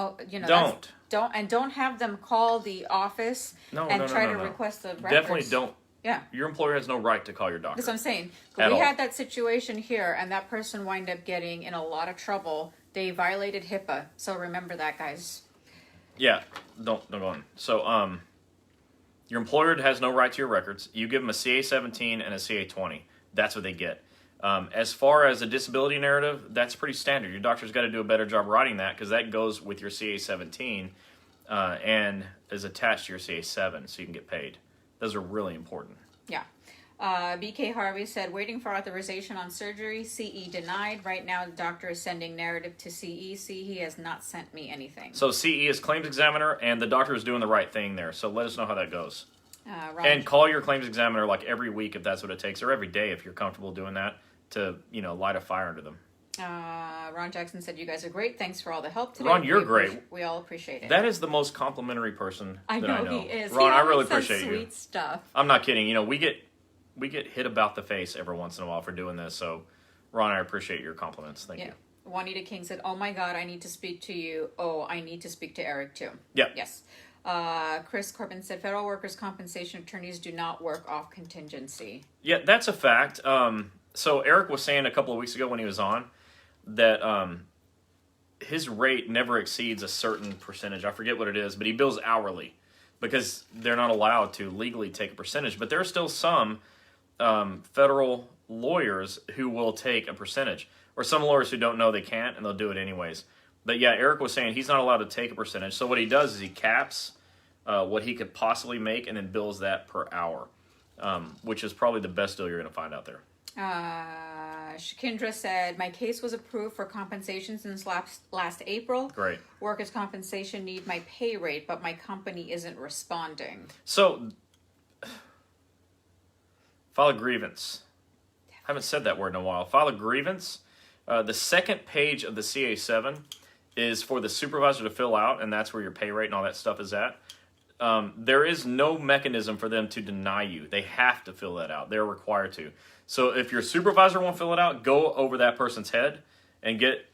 Don't have them call the office try to request the records. Definitely don't. Yeah. Your employer has no right to call your doctor. That's what I'm saying. We all. had that situation here, and that person wound up getting in a lot of trouble. They violated HIPAA, so remember that, guys. Yeah, don't go on. So, your employer has no right to your records. You give them a CA-17 and a CA-20. That's what they get. As far as a disability narrative, that's pretty standard. Your doctor's got to do a better job writing that because that goes with your CA-17 and is attached to your CA-7 so you can get paid. Those are really important. Yeah. BK Harvey said, waiting for authorization on surgery, CE denied. Right now, the doctor is sending narrative to CE. CE has not sent me anything. So CE is claims examiner, and the doctor is doing the right thing there. So let us know how that goes. And call your claims examiner like every week if that's what it takes, or every day if you're comfortable doing that to, light a fire under them. Ron Jackson said, you guys are great. Thanks for all the help today. Ron, you're great. We all appreciate it. That is the most complimentary person that I know. He is. Ron, I really appreciate you. Sweet stuff. I'm not kidding. We get hit about the face every once in a while for doing this. So, Ron, I appreciate your compliments. Thank you. Juanita King said, oh my God, I need to speak to you. Oh, I need to speak to Eric too. Yeah. Yes. Chris Corbin said, federal workers' compensation attorneys do not work off contingency. Yeah, that's a fact. So Eric was saying a couple of weeks ago when he was on that his rate never exceeds a certain percentage. I forget what it is, but he bills hourly because they're not allowed to legally take a percentage. But there are still some federal lawyers who will take a percentage, or some lawyers who don't know they can't and they'll do it anyways. But yeah, Eric was saying he's not allowed to take a percentage. So what he does is he caps what he could possibly make and then bills that per hour, which is probably the best deal you're going to find out there. Shakindra said, my case was approved for compensation since last April. Great. Workers' compensation need my pay rate, but my company isn't responding. So, file a grievance. I haven't said that word in a while. File a grievance. The second page of the CA7 is for the supervisor to fill out, and that's where your pay rate and all that stuff is at. There is no mechanism for them to deny you. They have to fill that out. They're required to. So if your supervisor won't fill it out, go over that person's head and get,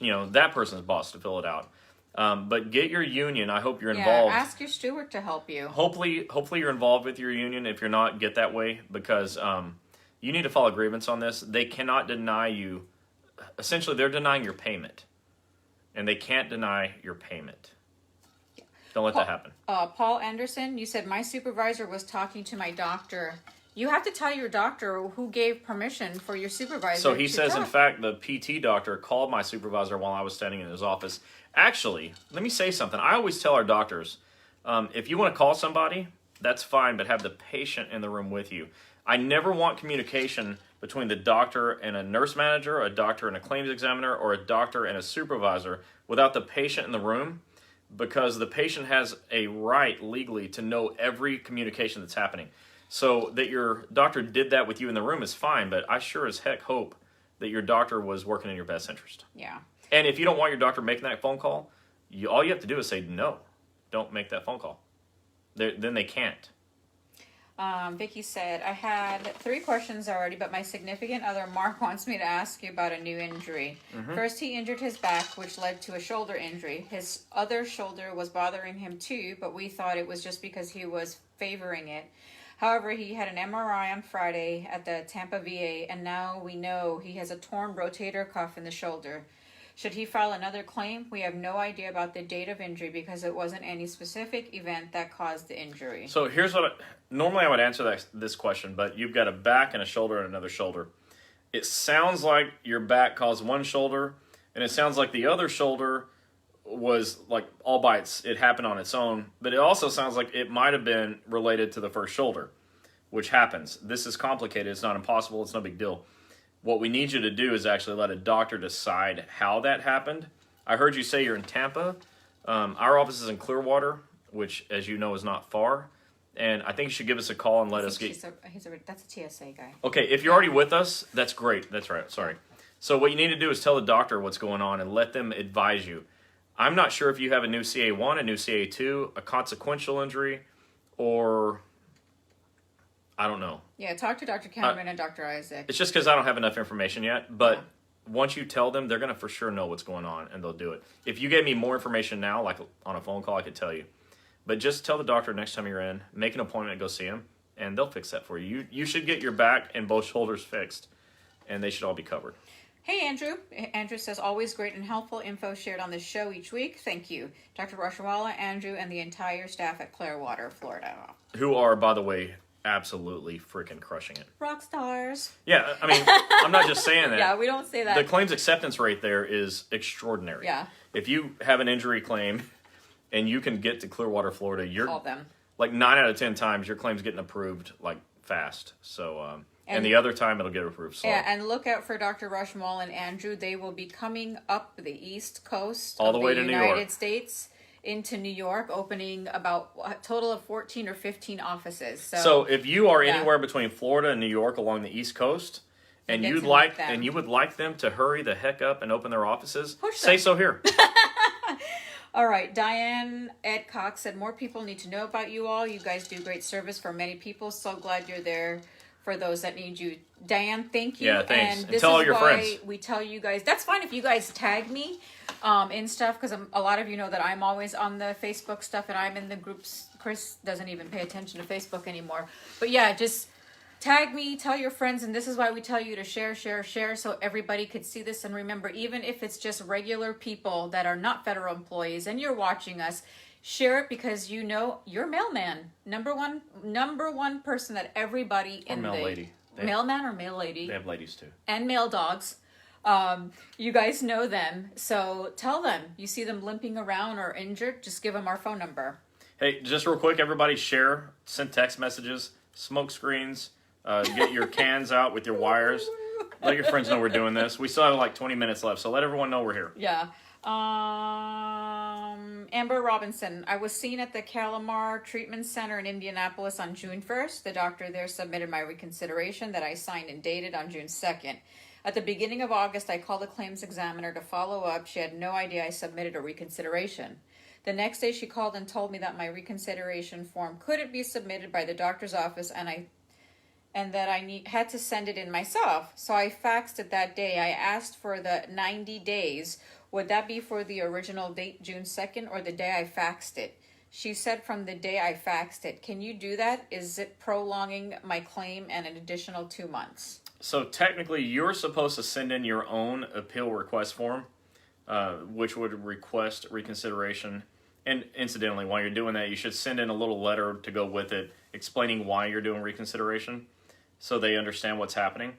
that person's boss to fill it out. But get your union. I hope you're involved. Yeah, ask your steward to help you. Hopefully you're involved with your union. If you're not, get that way, because you need to file a grievance on this. They cannot deny you. Essentially, they're denying your payment, and they can't deny your payment. Don't let that happen. Paul Anderson, you said my supervisor was talking to my doctor. You have to tell your doctor who gave permission for your supervisor. So he says, in fact, the PT doctor called my supervisor while I was standing in his office. Actually, let me say something. I always tell our doctors, if you want to call somebody, that's fine, but have the patient in the room with you. I never want communication between the doctor and a nurse manager, a doctor and a claims examiner, or a doctor and a supervisor without the patient in the room, because the patient has a right legally to know every communication that's happening. So that your doctor did that with you in the room is fine, but I sure as heck hope that your doctor was working in your best interest. Yeah. And if you don't want your doctor making that phone call, all you have to do is say, no, don't make that phone call. Then they can't. Vicky said, I had 3 questions already, but my significant other, Mark, wants me to ask you about a new injury. Mm-hmm. First, he injured his back, which led to a shoulder injury. His other shoulder was bothering him too, but we thought it was just because he was favoring it. However, he had an MRI on Friday at the Tampa VA, and now we know he has a torn rotator cuff in the shoulder. Should he file another claim? We have no idea about the date of injury because it wasn't any specific event that caused the injury. So here's what normally I would answer this question, but you've got a back and a shoulder and another shoulder. It sounds like your back caused one shoulder, and it sounds like the other shoulder was like all by it happened on its own, but it also sounds like it might have been related to the first shoulder, which happens. This is complicated. It's not impossible. It's no big deal. What we need you to do is actually let a doctor decide how that happened. I heard you say you're in Tampa. Our office is in Clearwater, which, as you know, is not far. And I think you should give us a call and let us get... That's a TSA guy. Okay, if you're already with us, that's great. That's right. Sorry. So what you need to do is tell the doctor what's going on and let them advise you. I'm not sure if you have a new CA1, a new CA2, a consequential injury, or... I don't know. Yeah, talk to Dr. Cameron and Dr. Isaac. It's just because I don't have enough information yet, but once you tell them, they're going to for sure know what's going on, and they'll do it. If you gave me more information now, like on a phone call, I could tell you. But just tell the doctor next time you're in, make an appointment and go see him, and they'll fix that for you. You should get your back and both shoulders fixed, and they should all be covered. Hey, Andrew. Andrew says, always great and helpful info shared on this show each week. Thank you. Dr. Rashawala, Andrew, and the entire staff at Clearwater, Florida. Who are, by the way, absolutely freaking crushing it. Rock stars. Yeah, I mean, I'm not just saying that. Yeah, we don't say that. The claims acceptance rate there is extraordinary. Yeah. If you have an injury claim and you can get to Clearwater, Florida, you're all them. Like 9 out of 10 times your claim's getting approved like fast. So and the other time it'll get approved slow. Yeah, and look out for Dr. Rushmall and Andrew. They will be coming up the East Coast all of the way to New York. United States into New York, opening about a total of 14 or 15 offices. So if you are anywhere between Florida and New York along the East Coast, and you would like them to hurry the heck up and open their offices, say so here. All right, Diane Edcock said, more people need to know about you all. You guys do great service for many people. So glad you're there for those that need you. Diane, thank you. Yeah, thanks. And this tell all is your why friends. We tell you guys, that's fine if you guys tag me in stuff, because a lot of you know that I'm always on the Facebook stuff and I'm in the groups. Chris doesn't even pay attention to Facebook anymore. But yeah, just tag me, tell your friends, and this is why we tell you to share, so everybody could see this. And remember, even if it's just regular people that are not federal employees and you're watching us, share it, because you know your mailman, number one person that everybody or in mail the lady. mailman or mail lady, They have ladies too, and mail dogs. You guys know them, so tell them. You see them limping around or injured, just give them our phone number. Hey, just real quick, everybody share, send text messages, smoke screens, get your cans out with your wires. Let your friends know we're doing this. We still have like 20 minutes left, so let everyone know we're here. Yeah. Amber Robinson, I was seen at the Calamar Treatment Center in Indianapolis on June 1st. The doctor there submitted my reconsideration that I signed and dated on June 2nd. At the beginning of August, I called the claims examiner to follow up. She had no idea I submitted a reconsideration. The next day, she called and told me that my reconsideration form couldn't be submitted by the doctor's office, and that I had to send it in myself. So I faxed it that day. I asked for the 90 days. Would that be for the original date, June 2nd, or the day I faxed it? She said from the day I faxed it. Can you do that? Is it prolonging my claim and an additional 2 months? So technically, you're supposed to send in your own appeal request form, which would request reconsideration. And incidentally, while you're doing that, you should send in a little letter to go with it explaining why you're doing reconsideration so they understand what's happening.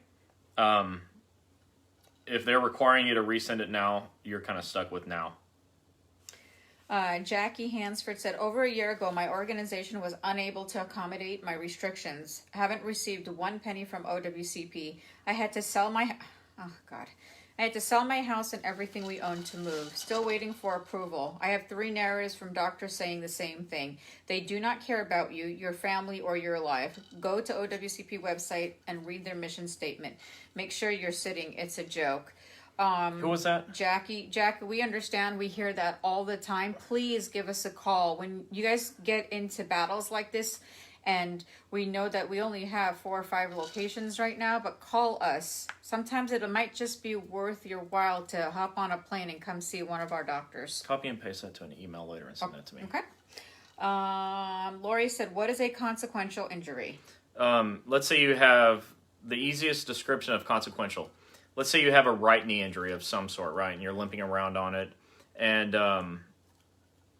If they're requiring you to resend it now, you're kind of stuck with now. Jackie Hansford said, over a year ago, my organization was unable to accommodate my restrictions. Haven't received 1 penny from OWCP. I had to sell my house and everything we own to move. Still waiting for approval. I have 3 narratives from doctors saying the same thing. They do not care about you, your family, or your life. Go to OWCP website and read their mission statement. Make sure you're sitting. It's a joke. Who was that? Jackie, we understand. We hear that all the time. Please give us a call. When you guys get into battles like this, and we know that we only have 4 or 5 locations right now, but call us. Sometimes it might just be worth your while to hop on a plane and come see one of our doctors. Copy and paste that to an email later and send that to me. Okay. Lori said, what is a consequential injury? Let's say you have the easiest description of consequential. Let's say you have a right knee injury of some sort, right? And you're limping around on it. And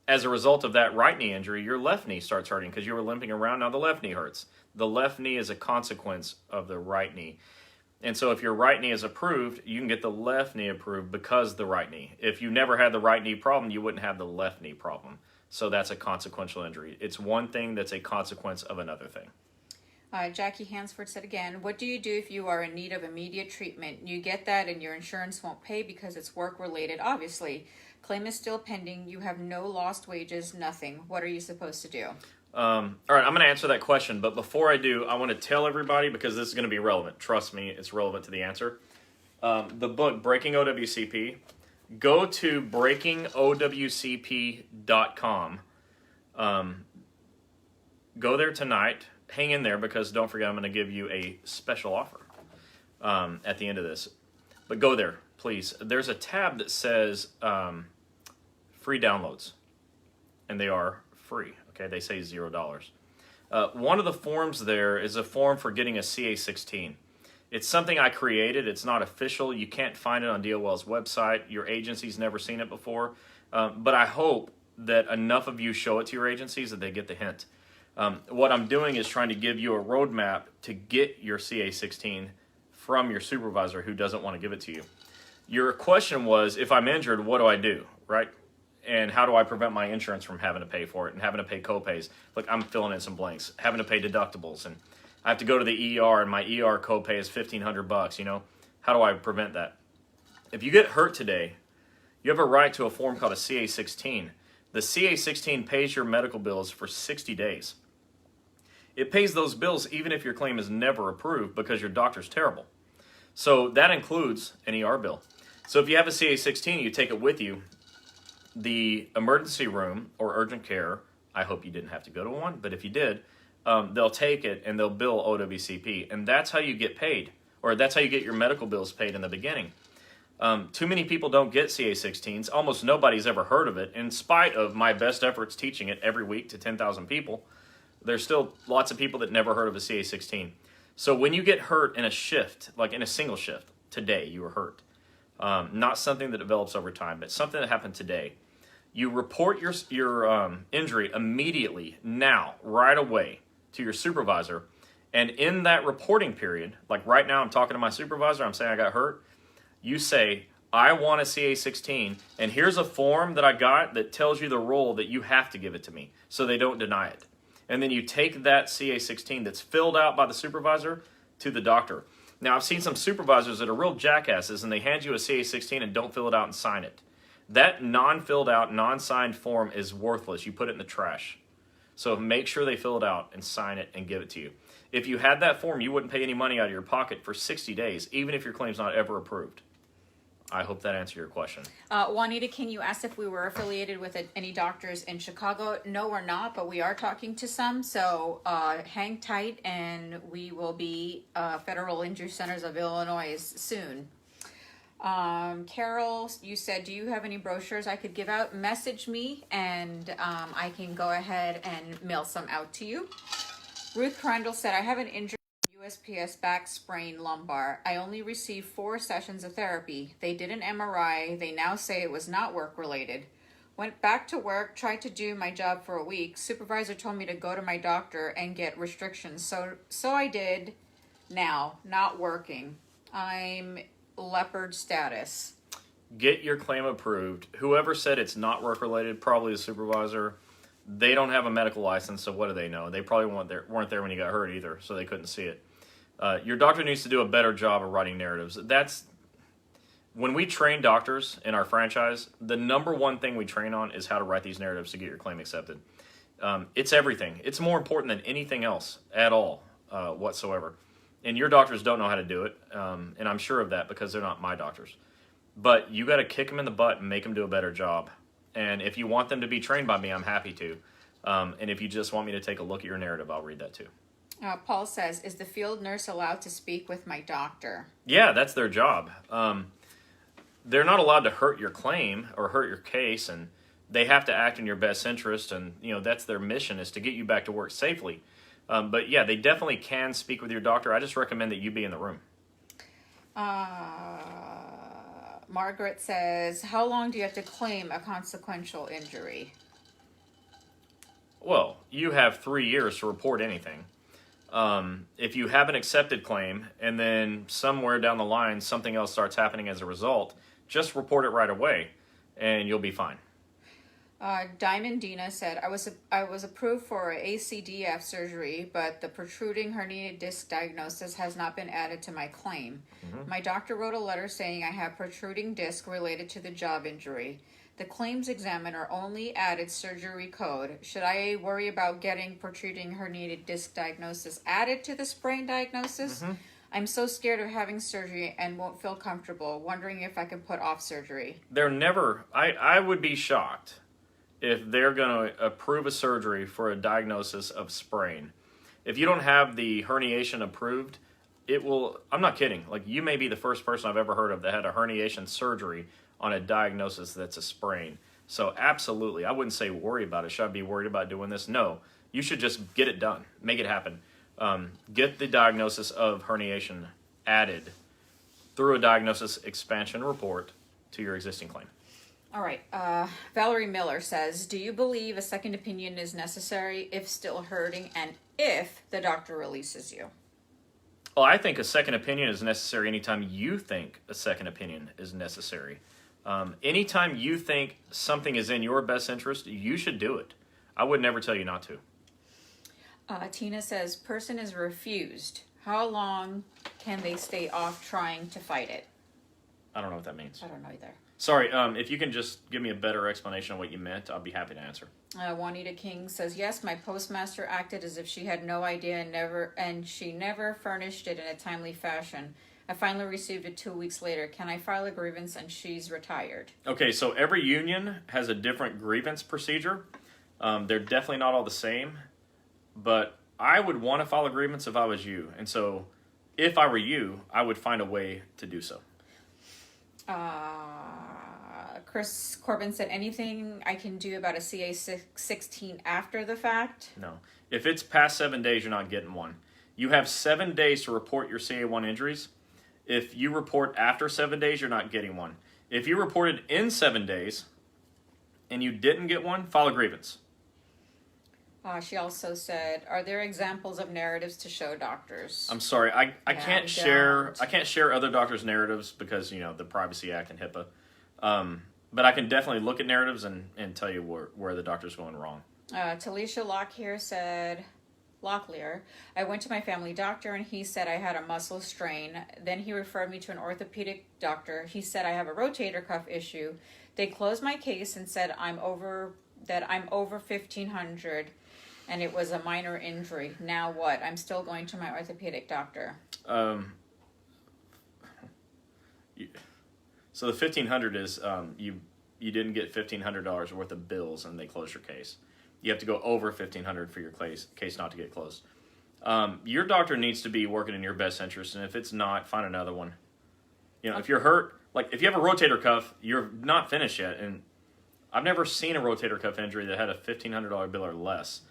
as a result of that right knee injury, your left knee starts hurting because you were limping around. Now the left knee hurts. The left knee is a consequence of the right knee. And so if your right knee is approved, you can get the left knee approved because the right knee. If you never had the right knee problem, you wouldn't have the left knee problem. So that's a consequential injury. It's one thing that's a consequence of another thing. Jackie Hansford said again, what do you do if you are in need of immediate treatment? You get that and your insurance won't pay because it's work-related, obviously. Claim is still pending. You have no lost wages, nothing. What are you supposed to do? All right, I'm going to answer that question. But before I do, I want to tell everybody, because this is going to be relevant. Trust me, it's relevant to the answer. The book, Breaking OWCP, go to breakingowcp.com. Go there tonight. Hang in there, because don't forget I'm going to give you a special offer at the end of this. But go there, please. There's a tab that says free downloads, and they are free. Okay, they say $0. One of the forms there is a form for getting a CA-16. It's something I created. It's not official. You can't find it on DOL's website. Your agency's never seen it before. But I hope that enough of you show it to your agencies that they get the hint. What I'm doing is trying to give you a roadmap to get your CA-16 from your supervisor who doesn't want to give it to you. Your question was, if I'm injured, what do I do, right? And how do I prevent my insurance from having to pay for it and having to pay copays? Look, I'm filling in some blanks. Having to pay deductibles, and I have to go to the ER, and my ER copay is $1,500, you know? How do I prevent that? If you get hurt today, you have a right to a form called a CA-16. The CA-16 pays your medical bills for 60 days. It pays those bills even if your claim is never approved because your doctor's terrible. So that includes an ER bill. So if you have a CA-16, you take it with you. The emergency room or urgent care, I hope you didn't have to go to one, but if you did, they'll take it and they'll bill OWCP. And that's how you get paid, or that's how you get your medical bills paid in the beginning. Too many people don't get CA-16s. Almost nobody's ever heard of it. In spite of my best efforts teaching it every week to 10,000 people, there's still lots of people that never heard of a CA-16. So when you get hurt in a shift, like in a single shift, today you were hurt, not something that develops over time, but something that happened today, you report your injury immediately, now, right away, to your supervisor. And in that reporting period, like right now I'm talking to my supervisor, I'm saying I got hurt, you say, I want a CA-16, and here's a form that I got that tells you the role that you have to give it to me, so they don't deny it. And then you take that CA-16 that's filled out by the supervisor to the doctor. Now, I've seen some supervisors that are real jackasses, and they hand you a CA-16 and don't fill it out and sign it. That non-filled out, non-signed form is worthless. You put it in the trash. So make sure they fill it out and sign it and give it to you. If you had that form, you wouldn't pay any money out of your pocket for 60 days, even if your claim's not ever approved. I hope that answered your question. Juanita King, you asked if we were affiliated with any doctors in Chicago. No, we're not, but we are talking to some. So hang tight, and we will be Federal Injury Centers of Illinois soon. Carol, you said, do you have any brochures I could give out? Message me, and I can go ahead and mail some out to you. Ruth Crandall said, I have an injury. USPS back sprain lumbar. I only received 4 sessions of therapy. They did an MRI. They now say it was not work related. Went back to work, tried to do my job for a week. Supervisor told me to go to my doctor and get restrictions. So I did. Now, not working. I'm leopard status. Get your claim approved. Whoever said it's not work related, probably the supervisor. They don't have a medical license, so what do they know? They probably weren't there when you got hurt either, so they couldn't see it. Your doctor needs to do a better job of writing narratives. When we train doctors in our franchise, the number one thing we train on is how to write these narratives to get your claim accepted. It's everything. It's more important than anything else at all whatsoever. And your doctors don't know how to do it, and I'm sure of that because they're not my doctors. But you got to kick them in the butt and make them do a better job. And if you want them to be trained by me, I'm happy to. And if you just want me to take a look at your narrative, I'll read that too. Paul says, is the field nurse allowed to speak with my doctor? Yeah, that's their job. They're not allowed to hurt your claim or hurt your case, and they have to act in your best interest. And that's their mission, is to get you back to work safely. But yeah, they definitely can speak with your doctor. I just recommend that you be in the room. Margaret says, how long do you have to claim a consequential injury? Well, you have 3 years to report anything. If you have an accepted claim and then somewhere down the line something else starts happening as a result, just report it right away and you'll be fine. Diamond Dina said, I was approved for ACDF surgery, but the protruding herniated disc diagnosis has not been added to my claim. Mm-hmm. My doctor wrote a letter saying I have protruding disc related to the job injury. The claims examiner only added surgery code. Should I worry about getting protruding herniated disc diagnosis added to the sprain diagnosis? Mm-hmm. I'm so scared of having surgery and won't feel comfortable, wondering if I can put off surgery. I would be shocked if they're going to approve a surgery for a diagnosis of sprain. If you don't have the herniation approved, I'm not kidding, like you may be the first person I've ever heard of that had a herniation surgery on a diagnosis that's a sprain. So absolutely, I wouldn't say worry about it. Should I be worried about doing this? No, you should just get it done, make it happen. Get the diagnosis of herniation added through a diagnosis expansion report to your existing claim. All right. Valerie Miller says, do you believe a second opinion is necessary if still hurting and if the doctor releases you? Well, I think a second opinion is necessary anytime you think a second opinion is necessary. Anytime you think something is in your best interest, you should do it. I would never tell you not to. Tina says, person is refused. How long can they stay off trying to fight it? I don't know what that means. I don't know either. Sorry, if you can just give me a better explanation of what you meant, I'll be happy to answer. Juanita King says, yes, my postmaster acted as if she had no idea and she never furnished it in a timely fashion. I finally received it 2 weeks later. Can I file a grievance? And she's retired. Okay, so every union has a different grievance procedure. They're definitely not all the same, but I would want to file a grievance if I was you. And so if I were you, I would find a way to do so. Chris Corbin said, anything I can do about a CA-16 after the fact? No. If it's past 7 days, you're not getting one. You have 7 days to report your CA1 injuries. If you report after 7 days, you're not getting one. If you reported in 7 days and you didn't get one, file a grievance. She also said, "Are there examples of narratives to show doctors?" I'm sorry, I can't share don't. I can't share other doctors' narratives because the Privacy Act and HIPAA. But I can definitely look at narratives and tell you where the doctor's going wrong. Talisha Locklear, "I went to my family doctor and he said I had a muscle strain. Then he referred me to an orthopedic doctor. He said I have a rotator cuff issue. They closed my case and said I'm over 1,500 and it was a minor injury. Now what? I'm still going to my orthopedic doctor." So the 1,500 is you didn't get $1,500 worth of bills and they closed your case. You have to go over 1,500 for your case not to get closed. Your doctor needs to be working in your best interest, and if it's not, find another one. If you're hurt, like if you have a rotator cuff, you're not finished yet, and I've never seen a rotator cuff injury that had a $1,500 bill or less.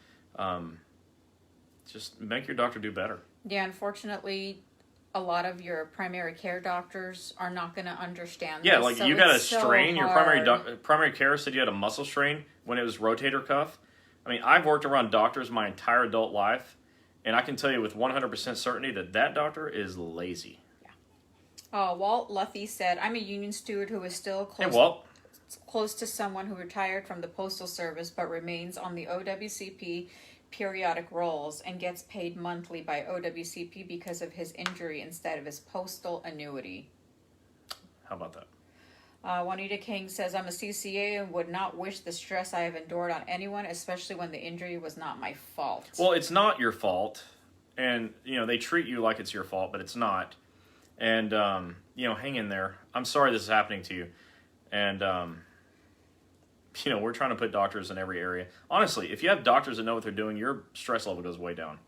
Just make your doctor do better. Yeah, unfortunately, a lot of your primary care doctors are not going to understand Yeah, this, like so you got a it's so strain. Your hard. primary care said you had a muscle strain when it was rotator cuff. I mean, I've worked around doctors my entire adult life, and I can tell you with 100% certainty that doctor is lazy. Walt Luffy said, "I'm a union steward who is still close to someone who retired from the Postal Service but remains on the OWCP periodic rolls and gets paid monthly by OWCP because of his injury instead of his postal annuity." How about that? Juanita King says, "I'm a CCA and would not wish the stress I have endured on anyone, especially when the injury was not my fault." Well, it's not your fault, and they treat you like it's your fault, but it's not. And hang in there. I'm sorry this is happening to you, and we're trying to put doctors in every area. Honestly, if you have doctors that know what they're doing, your stress level goes way down.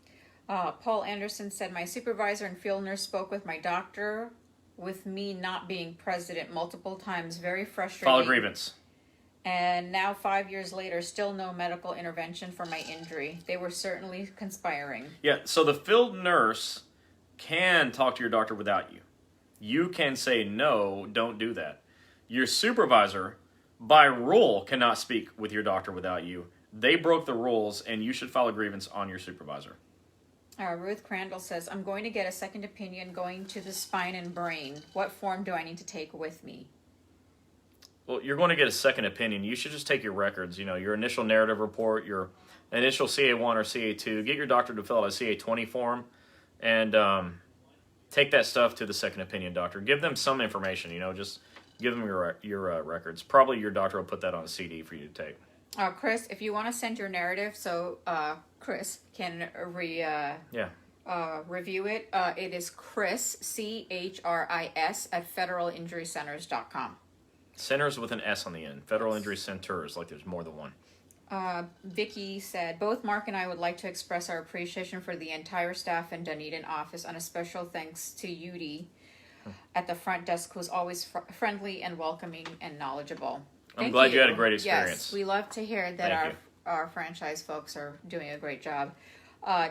Paul Anderson said, "My supervisor and field nurse spoke with my doctor with me not being president multiple times. Very frustrating. File a grievance." And now 5 years later, still no medical intervention for my injury. They were certainly conspiring. Yeah, so the field nurse can talk to your doctor without you. You can say, no, don't do that. Your supervisor, by rule, cannot speak with your doctor without you. They broke the rules, and you should file a grievance on your supervisor. Ruth Crandall says, "I'm going to get a second opinion going to the spine and brain. What form do I need to take with me?" Well, you're going to get a second opinion. You should just take your records, your initial narrative report, your initial CA1 or CA2. Get your doctor to fill out a CA20 form, and take that stuff to the second opinion doctor. Give them some information, just give them your records. Probably your doctor will put that on a CD for you to take. Chris, if you want to send your narrative so Chris can review it, it is Chris, CHRIS, at federalinjurycenters.com. Centers with an S on the end. Federal Injury Centers, like there's more than one. Vicky said, "Both Mark and I would like to express our appreciation for the entire staff in Dunedin office, and a special thanks to Yudi at the front desk, who's always friendly and welcoming and knowledgeable." I'm glad you had a great experience. Yes, we love to hear that our franchise folks are doing a great job.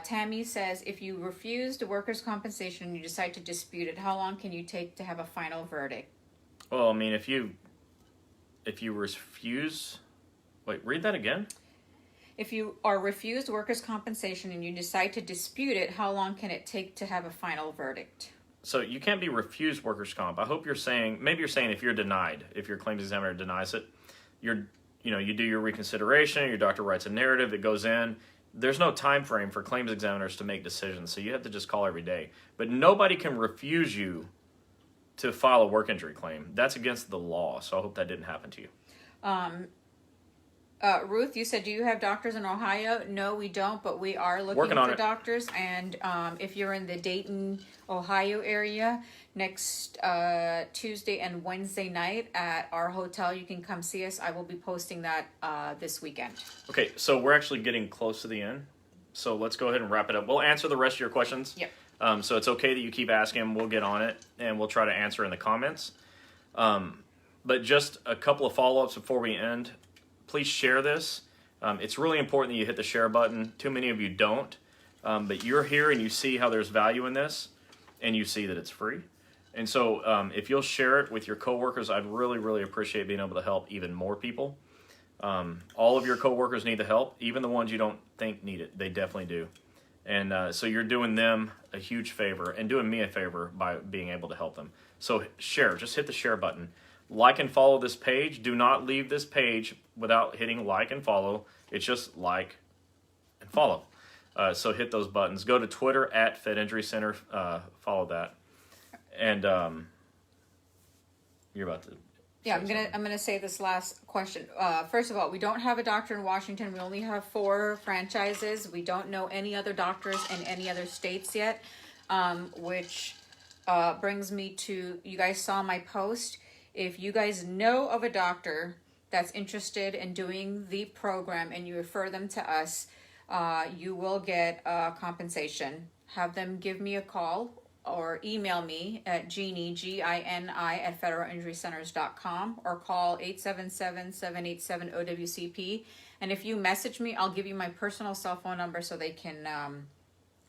Tammy says, "If you refuse the workers' compensation and you decide to dispute it, how long can you take to have a final verdict?" Well, I mean, if you refuse... Wait, read that again? If you are refused workers' compensation and you decide to dispute it, how long can it take to have a final verdict? So you can't be refused workers' comp. I hope you're saying, maybe you're saying if you're denied, if your claims examiner denies it, you do your reconsideration, your doctor writes a narrative, it goes in. There's no time frame for claims examiners to make decisions, so you have to just call every day. But nobody can refuse you to file a work injury claim. That's against the law, so I hope that didn't happen to you. Ruth, you said, "Do you have doctors in Ohio?" No, we don't, but we are looking for doctors. And if you're in the Dayton, Ohio area, next Tuesday and Wednesday night at our hotel, you can come see us. I will be posting that this weekend. Okay, so we're actually getting close to the end. So let's go ahead and wrap it up. We'll answer the rest of your questions. Yep. So it's okay that you keep asking. We'll get on it, and we'll try to answer in the comments. But just a couple of follow-ups before we end. Please share this. It's really important that you hit the share button. Too many of you don't. but you're here and you see how there's value in this, and you see that it's free. And so if you'll share it with your coworkers, I'd really, really appreciate being able to help even more people. All of your coworkers need the help, even the ones you don't think need it. They definitely do. And so you're doing them a huge favor and doing me a favor by being able to help them. So share, just hit the share button. Like and follow this page. Do not leave this page without hitting like and follow. It's just like and follow. So hit those buttons. Go to Twitter at Fed Injury Center. Follow that. And you're about to. Yeah, I'm gonna say this last question. First of all, we don't have a doctor in Washington. We only have 4 franchises. We don't know any other doctors in any other states yet, which brings me to, you guys saw my post. If you guys know of a doctor that's interested in doing the program and you refer them to us, you will get compensation. Have them give me a call or email me at Gini, Gini, at federalinjurycenters.com, or call 877-787-OWCP. And if you message me, I'll give you my personal cell phone number so they can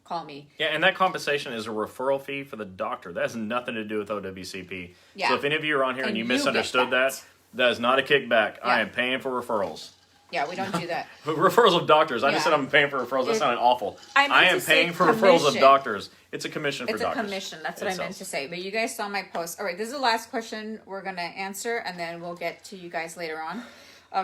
call me. Yeah, and that compensation is a referral fee for the doctor. That has nothing to do with OWCP. Yeah. So if any of you are on here and you misunderstood that is not a kickback. Yeah. I am paying for referrals. Yeah, we don't do that. Referrals of doctors. I just said I'm paying for referrals. That sounded awful. I am paying for referrals of doctors. It's a commission for doctors. It's a commission. That's what I meant to say. But you guys saw my post. All right, this is the last question we're going to answer, and then we'll get to you guys later on.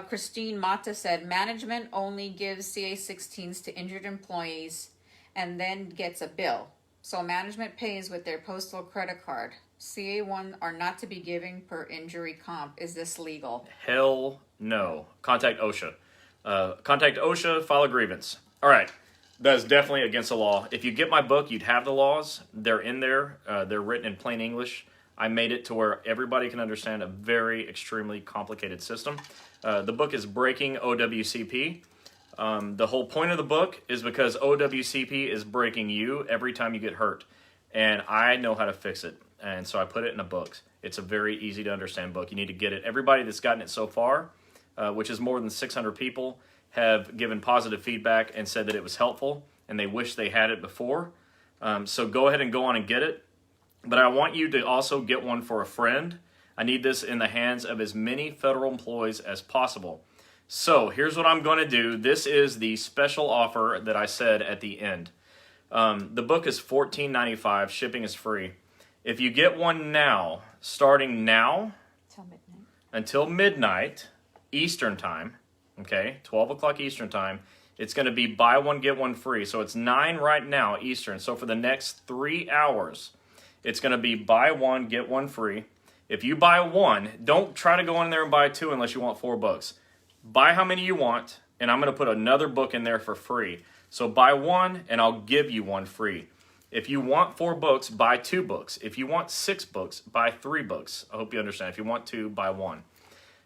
Christine Mata said, management only gives CA-16s to injured employees and then gets a bill. So management pays with their postal credit card. CA-1 are not to be giving per injury comp. Is this legal? Hell no. Contact OSHA. Contact OSHA, file a grievance. All right. That is definitely against the law. If you get my book, you'd have the laws. They're in there. They're written in plain English. I made it to where everybody can understand a very extremely complicated system. The book is Breaking OWCP. The whole point of the book is because OWCP is breaking you every time you get hurt. And I know how to fix it. And so I put it in a book. It's a very easy to understand book. You need to get it. Everybody that's gotten it so far, which is more than 600 people, have given positive feedback and said that it was helpful and they wish they had it before. So go ahead and go on and get it. But I want you to also get one for a friend. I need this in the hands of as many federal employees as possible. So here's what I'm going to do. This is the special offer that I said at the end. The book is $14.95. Shipping is free. If you get one now, starting now until midnight Eastern time, okay, 12 o'clock Eastern time, it's going to be buy one, get one free. So it's 9 right now Eastern. So for the next 3 hours, it's going to be buy one, get one free. If you buy one, don't try to go in there and buy 2 unless you want 4 books. Buy how many you want, and I'm going to put another book in there for free. So buy one, and I'll give you one free. If you want 4 books, buy 2 books. If you want 6 books, buy 3 books. I hope you understand. If you want 2, buy 1.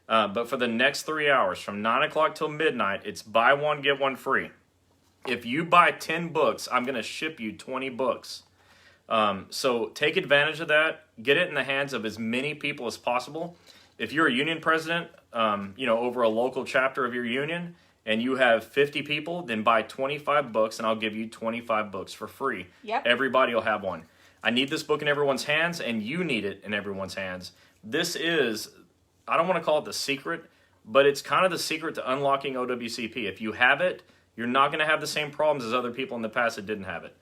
But for the next 3 hours, from 9 o'clock till midnight, it's buy one, get one free. If you buy 10 books, I'm going to ship you 20 books. So take advantage of that. Get it in the hands of as many people as possible. If you're a union president, over a local chapter of your union, and you have 50 people, then buy 25 books, and I'll give you 25 books for free. Yep. Everybody will have one. I need this book in everyone's hands, and you need it in everyone's hands. This is, I don't want to call it the secret, but it's kind of the secret to unlocking OWCP. If you have it, you're not going to have the same problems as other people in the past that didn't have it.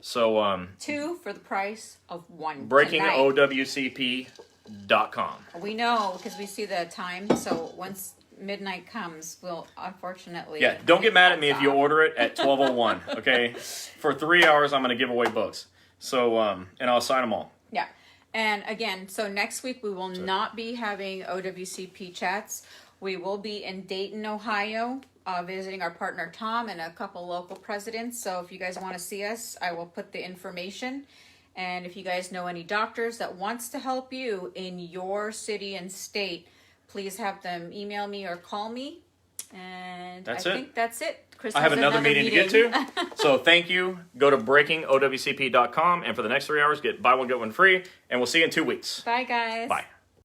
So 2 for the price of 1 BreakingOWCP.com. We know because we see the time. So once midnight comes, we'll unfortunately... Yeah, don't get mad at me if you order it at 12:01, okay? For 3 hours, I'm going to give away books. So, and I'll sign them all. Yeah. And again, so next week we will not be having OWCP chats. We will be in Dayton, Ohio, visiting our partner Tom and a couple local presidents. So if you guys want to see us, I will put the information. And if you guys know any doctors that wants to help you in your city and state, please have them email me or call me. And I think that's it. Chris I have another meeting to get to. So thank you. Go to breakingowcp.com. And for the next 3 hours, get buy one, get one free. And we'll see you in 2 weeks. Bye, guys. Bye.